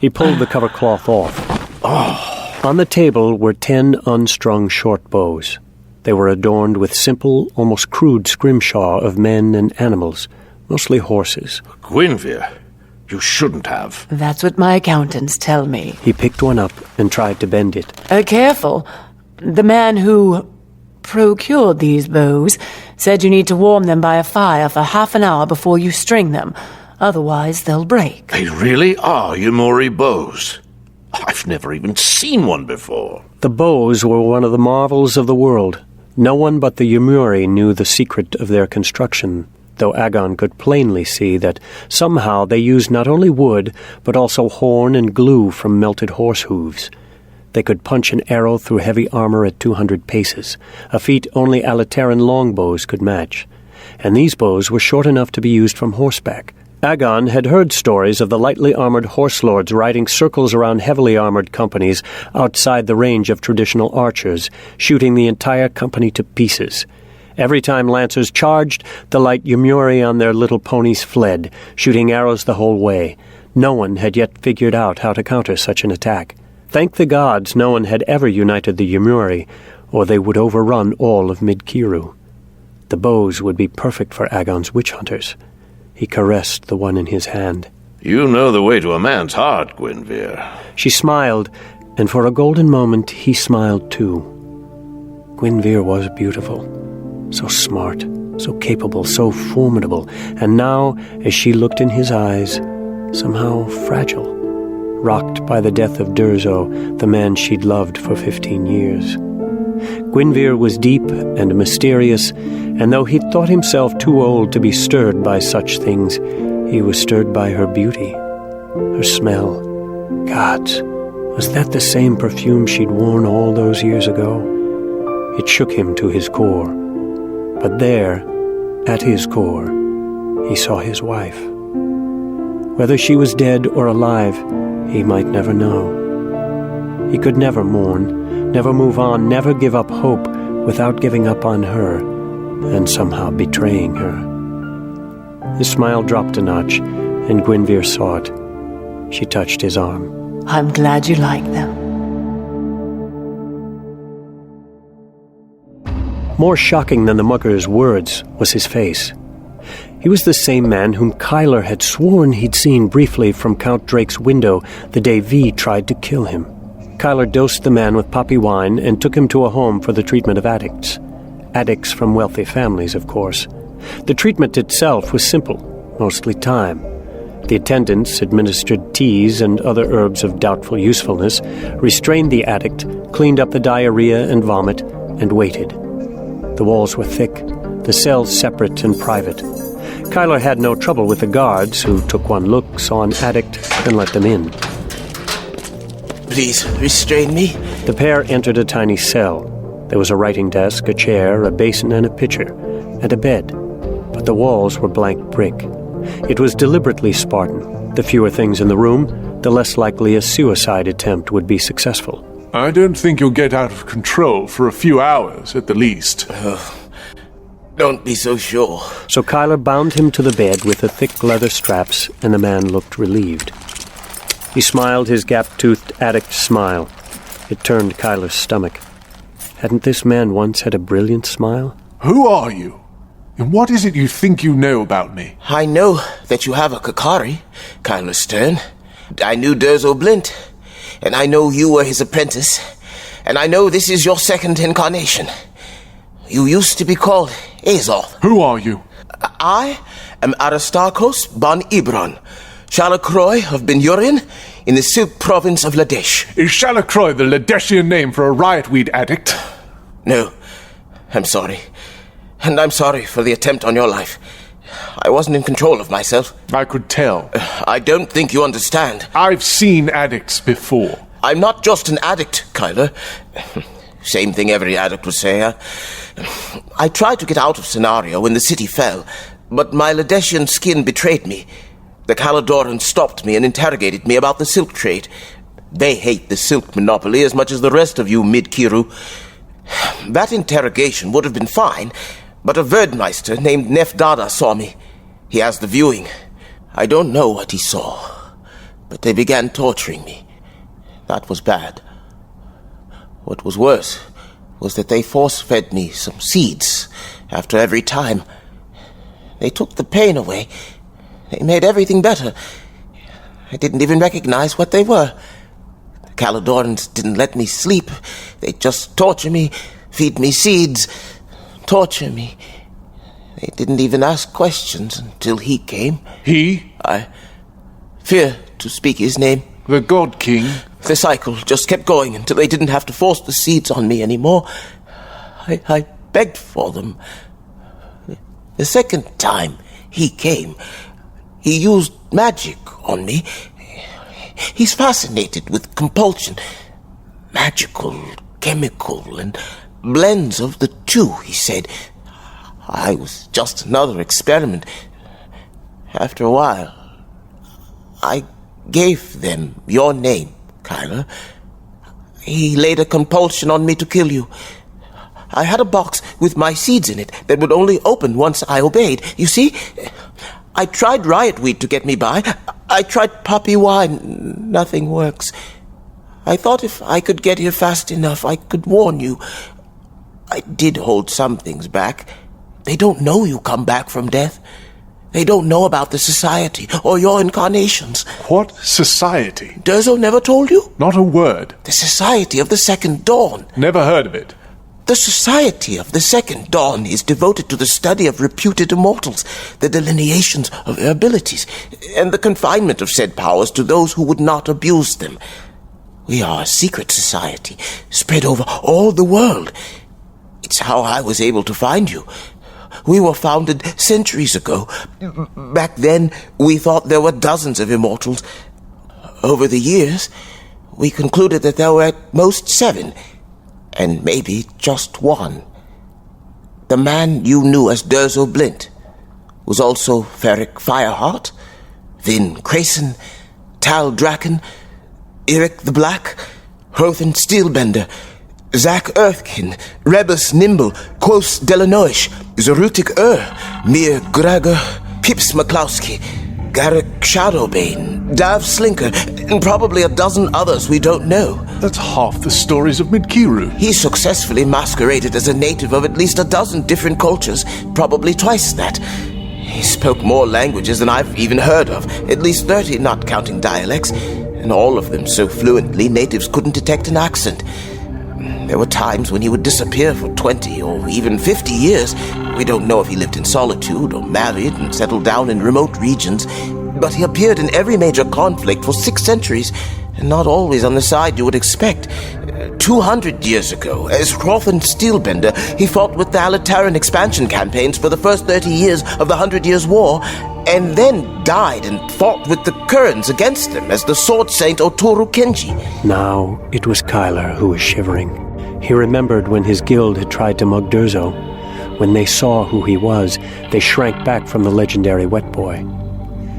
He pulled the cover cloth off. On the table were 10 unstrung short bows. They were adorned with simple, almost crude scrimshaw of men and animals, mostly horses. Guinevere, you shouldn't have. That's what my accountants tell me. He picked one up and tried to bend it. Careful. The man who procured these bows said you need to warm them by a fire for half an hour before you string them. Otherwise, they'll break. They really are Yumuri bows. I've never even seen one before. The bows were one of the marvels of the world. No one but the Yumuri knew the secret of their construction, though Agon could plainly see that somehow they used not only wood, but also horn and glue from melted horse hooves. They could punch an arrow through heavy armor at 200 paces, a feat only Alateran longbows could match. And these bows were short enough to be used from horseback. Agon had heard stories of the lightly armored horse lords riding circles around heavily armored companies outside the range of traditional archers, shooting the entire company to pieces. Every time lancers charged, the light Yumuri on their little ponies fled, shooting arrows the whole way. No one had yet figured out how to counter such an attack. Thank the gods no one had ever united the Yumuri, or they would overrun all of Mid-Kiru. The bows would be perfect for Agon's witch hunters. He caressed the one in his hand. You know the way to a man's heart, Guinevere. She smiled, and for a golden moment he smiled too. Guinevere was beautiful. So smart, so capable, so formidable, and now, as she looked in his eyes, somehow fragile, rocked by the death of Durzo, the man she'd loved for 15 years. Guinevere was deep and mysterious, and though he thought himself too old to be stirred by such things, he was stirred by her beauty, her smell. Gods, was that the same perfume she'd worn all those years ago? It shook him to his core. But there, at his core, he saw his wife. Whether she was dead or alive, he might never know. He could never mourn, never move on, never give up hope without giving up on her and somehow betraying her. His smile dropped a notch, and Guinevere saw it. She touched his arm. I'm glad you like them. More shocking than the mugger's words was his face. He was the same man whom Kyler had sworn he'd seen briefly from Count Drake's window the day V tried to kill him. Kyler dosed the man with poppy wine and took him to a home for the treatment of addicts. Addicts from wealthy families, of course. The treatment itself was simple, mostly time. The attendants administered teas and other herbs of doubtful usefulness, restrained the addict, cleaned up the diarrhea and vomit, and waited. The walls were thick, the cells separate and private. Kyler had no trouble with the guards, who took one look, saw an addict, and let them in. Please, restrain me. The pair entered a tiny cell. There was a writing desk, a chair, a basin, and a pitcher, and a bed. But the walls were blank brick. It was deliberately Spartan. The fewer things in the room, the less likely a suicide attempt would be successful. I don't think you'll get out of control for a few hours, at the least. Don't be so sure. So Kyler bound him to the bed with the thick leather straps, and the man looked relieved. He smiled his gap-toothed addict smile. It turned Kyler's stomach. Hadn't this man once had a brilliant smile? Who are you? And what is it you think you know about me? I know that you have a Kakari, Kyler Stern. I knew Durzo Blint, and I know you were his apprentice, and I know this is your second incarnation. You used to be called Azoth. Who are you? I am Aristarchos Ban Ibron, Shalakroy of Ben Yurin in the Silk province of Ladesh. Is Shalakroy the Ladeshian name for a riotweed addict? No, I'm sorry. And I'm sorry for the attempt on your life. I wasn't in control of myself. I could tell. I don't think you understand. I've seen addicts before. I'm not just an addict, Kyler. Same thing every addict would say. I tried to get out of Scenario when the city fell, but my Ladeshian skin betrayed me. The Caladoran stopped me and interrogated me about the silk trade. They hate the silk monopoly as much as the rest of you, Midkiru. That interrogation would have been fine, but a Verdmeister named Nefdada saw me. He has the viewing. I don't know what he saw, but they began torturing me. That was bad. What was worse was that they force-fed me some seeds after every time. They took the pain away. They made everything better. I didn't even recognize what they were. The Caledorans didn't let me sleep. They just torture me, feed me seeds, torture me. They didn't even ask questions until he came. He? I fear to speak his name. The God King? The cycle just kept going until they didn't have to force the seeds on me anymore. I begged for them. The second time he came, he used magic on me. He's fascinated with compulsion. Magical, chemical, and blends of the two, he said. I was just another experiment. After a while, I gave them your name, Kyler. He laid a compulsion on me to kill you. I had a box with my seeds in it that would only open once I obeyed. You see, I tried riot weed to get me by. I tried poppy wine. Nothing works. I thought if I could get here fast enough, I could warn you. I did hold some things back. They don't know you come back from death. They don't know about the society or your incarnations. What society? Durzo never told you? Not a word. The Society of the Second Dawn. Never heard of it. The Society of the Second Dawn is devoted to the study of reputed immortals, the delineations of their abilities, and the confinement of said powers to those who would not abuse them. We are a secret society, spread over all the world. It's how I was able to find you. We were founded centuries ago. Back then, we thought there were dozens of immortals. Over the years, we concluded that there were at most 7, and maybe just 1. The man you knew as Durzo Blint was also Ferric Fireheart, Vin Crayson, Tal Draken, Eric the Black, Hrothen Steelbender, Zack Earthkin, Rebus Nimble, Quos Delanoish, Zerutic Mir Gregor, Pips McCloskey, Garrick Shadowbane, Dav Slinker, and probably a dozen others we don't know. That's half the stories of Midkiru. He successfully masqueraded as a native of at least a dozen different cultures, probably twice that. He spoke more languages than I've even heard of, at least 30 not counting dialects, and all of them so fluently natives couldn't detect an accent. There were times when he would disappear for 20 or even 50 years. We don't know if he lived in solitude or married and settled down in remote regions, but he appeared in every major conflict for 6 centuries, and not always on the side you would expect. 200 years ago, as Hrothen Steelbender, he fought with the Alitaran expansion campaigns for the first 30 years of the 100 Years' War, and then died and fought with the Kurans against them as the Sword Saint Oturu Kenji. Now it was Kyler who was shivering. He remembered when his guild had tried to mug Durzo. When they saw who he was, they shrank back from the legendary Wet Boy.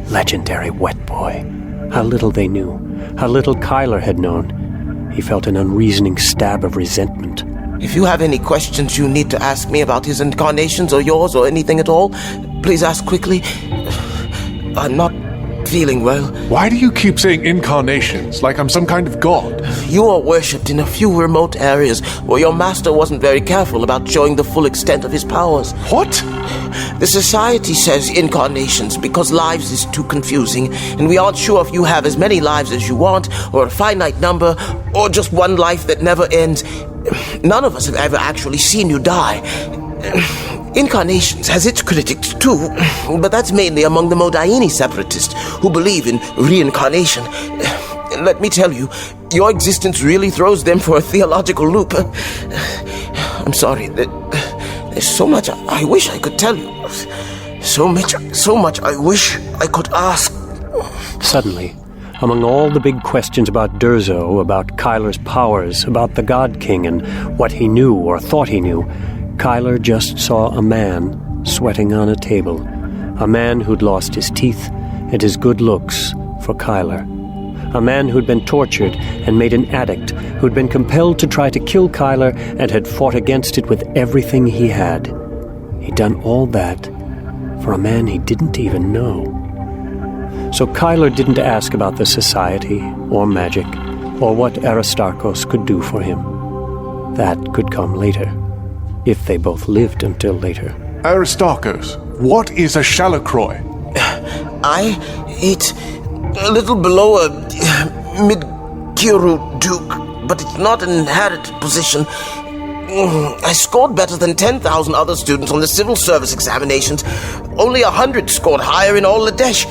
Legendary Wet Boy. How little they knew. How little Kyler had known. He felt an unreasoning stab of resentment. If you have any questions you need to ask me about his incarnations or yours or anything at all, please ask quickly. I'm not feeling well. Why do you keep saying incarnations, like I'm some kind of god? You are worshipped in a few remote areas where your master wasn't very careful about showing the full extent of his powers. What? The society says incarnations because lives is too confusing, and we aren't sure if you have as many lives as you want, or a finite number, or just one life that never ends. None of us have ever actually seen you die. Incarnations has its critics too, but that's mainly among the Modaini separatists who believe in reincarnation. Let me tell you, your existence really throws them for a theological loop. I'm sorry, there's so much I wish I could tell you. So much I wish I could ask. Suddenly, among all the big questions about Durzo, about Kyler's powers, about the God King and what he knew or thought he knew, Kyler just saw a man sweating on a table. A man who'd lost his teeth and his good looks for Kyler. A man who'd been tortured and made an addict, who'd been compelled to try to kill Kyler and had fought against it with everything he had. He'd done all that for a man he didn't even know. So Kyler didn't ask about the society or magic or what Aristarchos could do for him. That could come later, if they both lived until later. Aristarchos, what is a Shalacroix? I eat a little below a mid-Kiru Duke, but it's not an inherited position. I scored better than 10,000 other students on the civil service examinations. Only 100 scored higher in all Ladesh.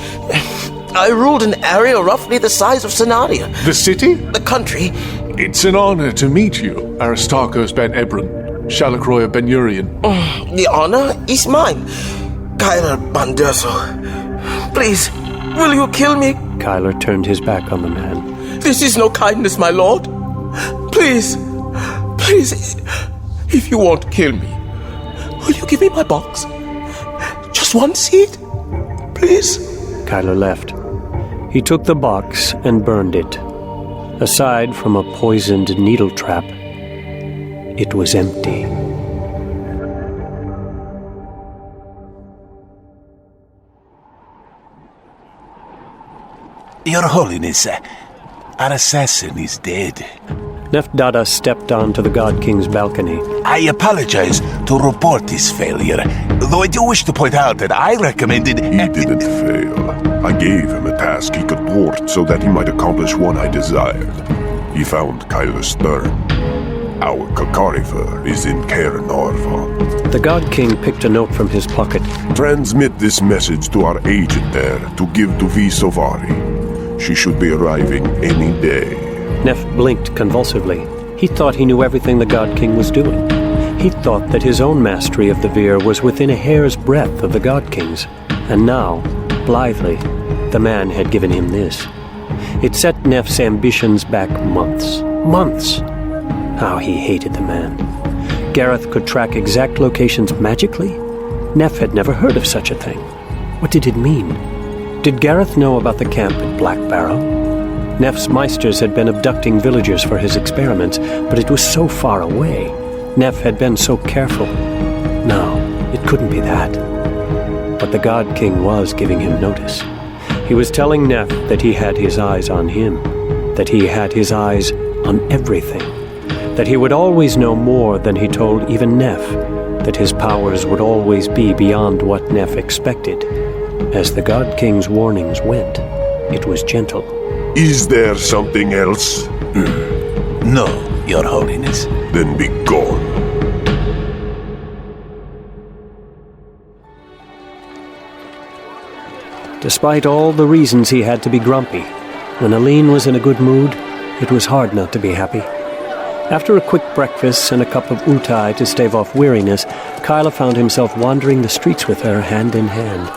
I ruled an area roughly the size of Sanaria. The city? The country. It's an honor to meet you, Aristarchos Ben Ebron, Shalacroix Ben Urien. The honor is mine, Kyler Banderso. Please, will you kill me? Kyler turned his back on the man. This is no kindness, my lord. Please, if you won't kill me, will you give me my box? Just one seed, please? Kyler left. He took the box and burned it. Aside from a poisoned needle trap, it was empty. Your Holiness, our assassin is dead. Neftdada stepped onto the God King's balcony. I apologize to report this failure, though I do wish to point out that I recommended... He didn't fail. I gave him a task he could thwart so that he might accomplish what I desired. He found Kyler Stern. Our Kalkarifer is in Caer Norvon. The God King picked a note from his pocket. Transmit this message to our agent there to give to V. Sovari. She should be arriving any day. Neff blinked convulsively. He thought he knew everything the God King was doing. He thought that his own mastery of the Veer was within a hair's breadth of the God King's. And now, blithely, the man had given him this. It set Neff's ambitions back months. Months! How he hated the man. Gareth could track exact locations magically? Neff had never heard of such a thing. What did it mean? Did Gareth know about the camp at Black Barrow? Neff's Meisters had been abducting villagers for his experiments, but it was so far away. Neff had been so careful. No, it couldn't be that. But the God King was giving him notice. He was telling Neff that he had his eyes on him, that he had his eyes on everything, that he would always know more than he told even Neff, that his powers would always be beyond what Neff expected. As the God King's warnings went, it was gentle. Is there something else? No, Your Holiness. Then be gone. Despite all the reasons he had to be grumpy, when Aline was in a good mood, it was hard not to be happy. After a quick breakfast and a cup of utai to stave off weariness, Kyla found himself wandering the streets with her hand in hand.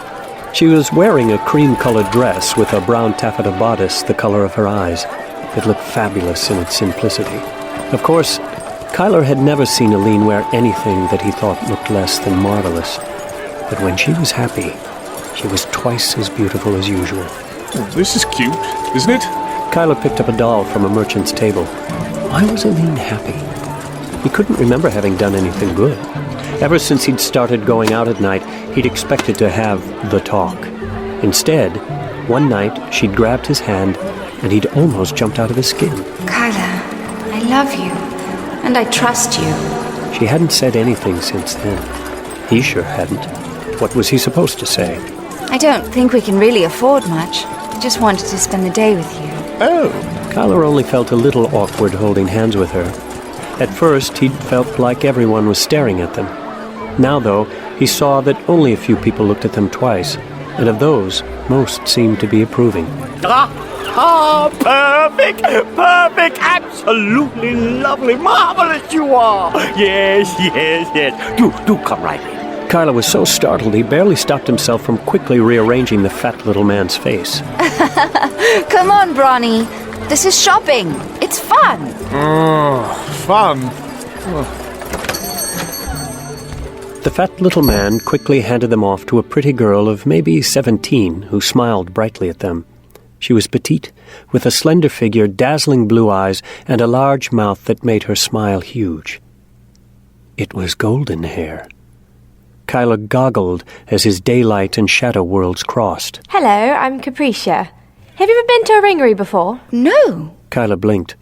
She was wearing a cream-colored dress with a brown taffeta bodice the color of her eyes. It looked fabulous in its simplicity. Of course, Kyler had never seen Aline wear anything that he thought looked less than marvelous. But when she was happy, she was twice as beautiful as usual. Oh, this is cute, isn't it? Kyler picked up a doll from a merchant's table. Why was Aline happy? He couldn't remember having done anything good. Ever since he'd started going out at night, he'd expected to have the talk. Instead, one night she'd grabbed his hand and he'd almost jumped out of his skin. Kyler, I love you, and I trust you. She hadn't said anything since then. He sure hadn't. What was he supposed to say? I don't think we can really afford much. I just wanted to spend the day with you. Oh. Kyler only felt a little awkward holding hands with her. At first, he'd felt like everyone was staring at them. Now, though, he saw that only a few people looked at them twice, and of those, most seemed to be approving. Perfect! Perfect! Absolutely lovely! Marvelous you are! Yes. Do come right in. Kyler was so startled he barely stopped himself from quickly rearranging the fat little man's face. Come on, Bronny. This is shopping. It's fun. Fun? The fat little man quickly handed them off to a pretty girl of maybe 17 who smiled brightly at them. She was petite, with a slender figure, dazzling blue eyes, and a large mouth that made her smile huge. It was golden hair. Kyler goggled as his daylight and shadow worlds crossed. Hello, I'm Capricia. Have you ever been to a ringery before? No. Kyler blinked.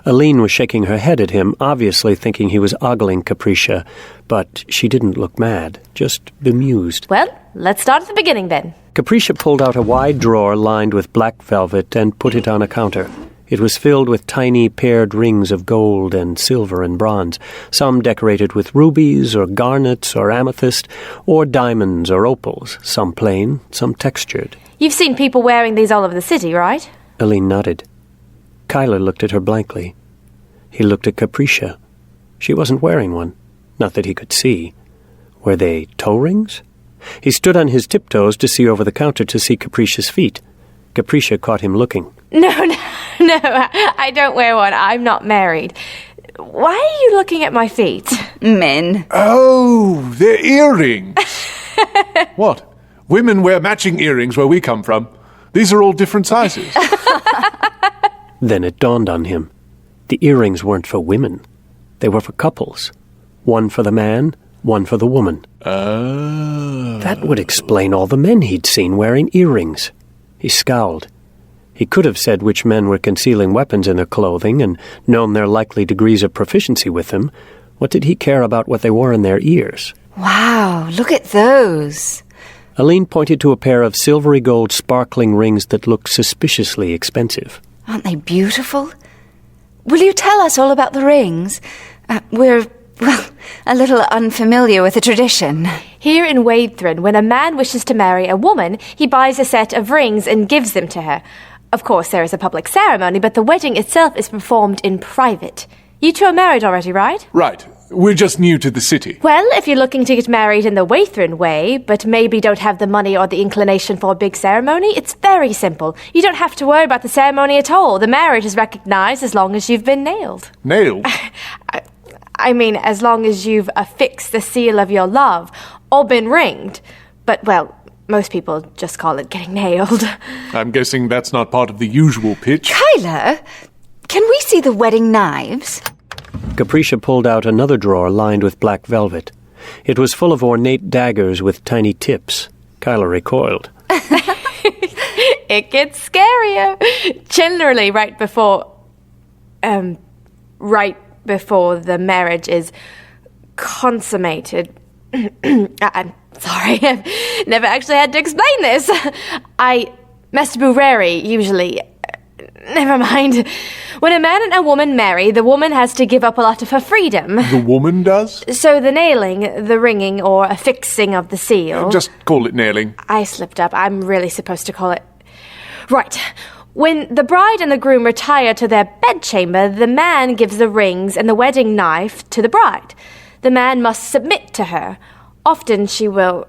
Aline was shaking her head at him, obviously thinking he was ogling Capricia, but she didn't look mad, just bemused. Well, let's start at the beginning then. Capricia pulled out a wide drawer lined with black velvet and put it on a counter. It was filled with tiny paired rings of gold and silver and bronze, some decorated with rubies or garnets or amethyst, or diamonds or opals, some plain, some textured. You've seen people wearing these all over the city, right? Aline nodded. Kyler looked at her blankly. He looked at Capricia. She wasn't wearing one, not that he could see. Were they toe rings? He stood on his tiptoes to see over the counter to see Capricia's feet. Capricia caught him looking. No, I don't wear one. I'm not married. Why are you looking at my feet? Men. Oh, they're earrings. What? Women wear matching earrings where we come from. These are all different sizes. Then it dawned on him. The earrings weren't for women. They were for couples. One for the man, one for the woman. That would explain all the men he'd seen wearing earrings. He scowled. He could have said which men were concealing weapons in their clothing and known their likely degrees of proficiency with them. What did he care about what they wore in their ears? Wow, look at those. Aline pointed to a pair of silvery gold sparkling rings that looked suspiciously expensive. Aren't they beautiful? Will you tell us all about the rings? We're a little unfamiliar with the tradition. Here in Waithrin, when a man wishes to marry a woman, he buys a set of rings and gives them to her. Of course, there is a public ceremony, but the wedding itself is performed in private. You two are married already, right? Right. We're just new to the city. Well, if you're looking to get married in the Waithrin way, but maybe don't have the money or the inclination for a big ceremony, it's very simple. You don't have to worry about the ceremony at all. The marriage is recognized as long as you've been nailed. Nailed? I mean, as long as you've affixed the seal of your love, or been ringed. But, well, most people just call it getting nailed. I'm guessing that's not part of the usual pitch. Kyler, can we see the wedding knives? Capricia pulled out another drawer lined with black velvet. It was full of ornate daggers with tiny tips. Kyler recoiled. It gets scarier. Generally, right before the marriage is consummated. I'm sorry, I've never actually had to explain this. Mr. Bureri usually... Never mind. When a man and a woman marry, the woman has to give up a lot of her freedom. The woman does? So the nailing, the ringing, or affixing of the seal... Just call it nailing. I slipped up. I'm really supposed to call it... Right. When the bride and the groom retire to their bedchamber, the man gives the rings and the wedding knife to the bride. The man must submit to her. Often she will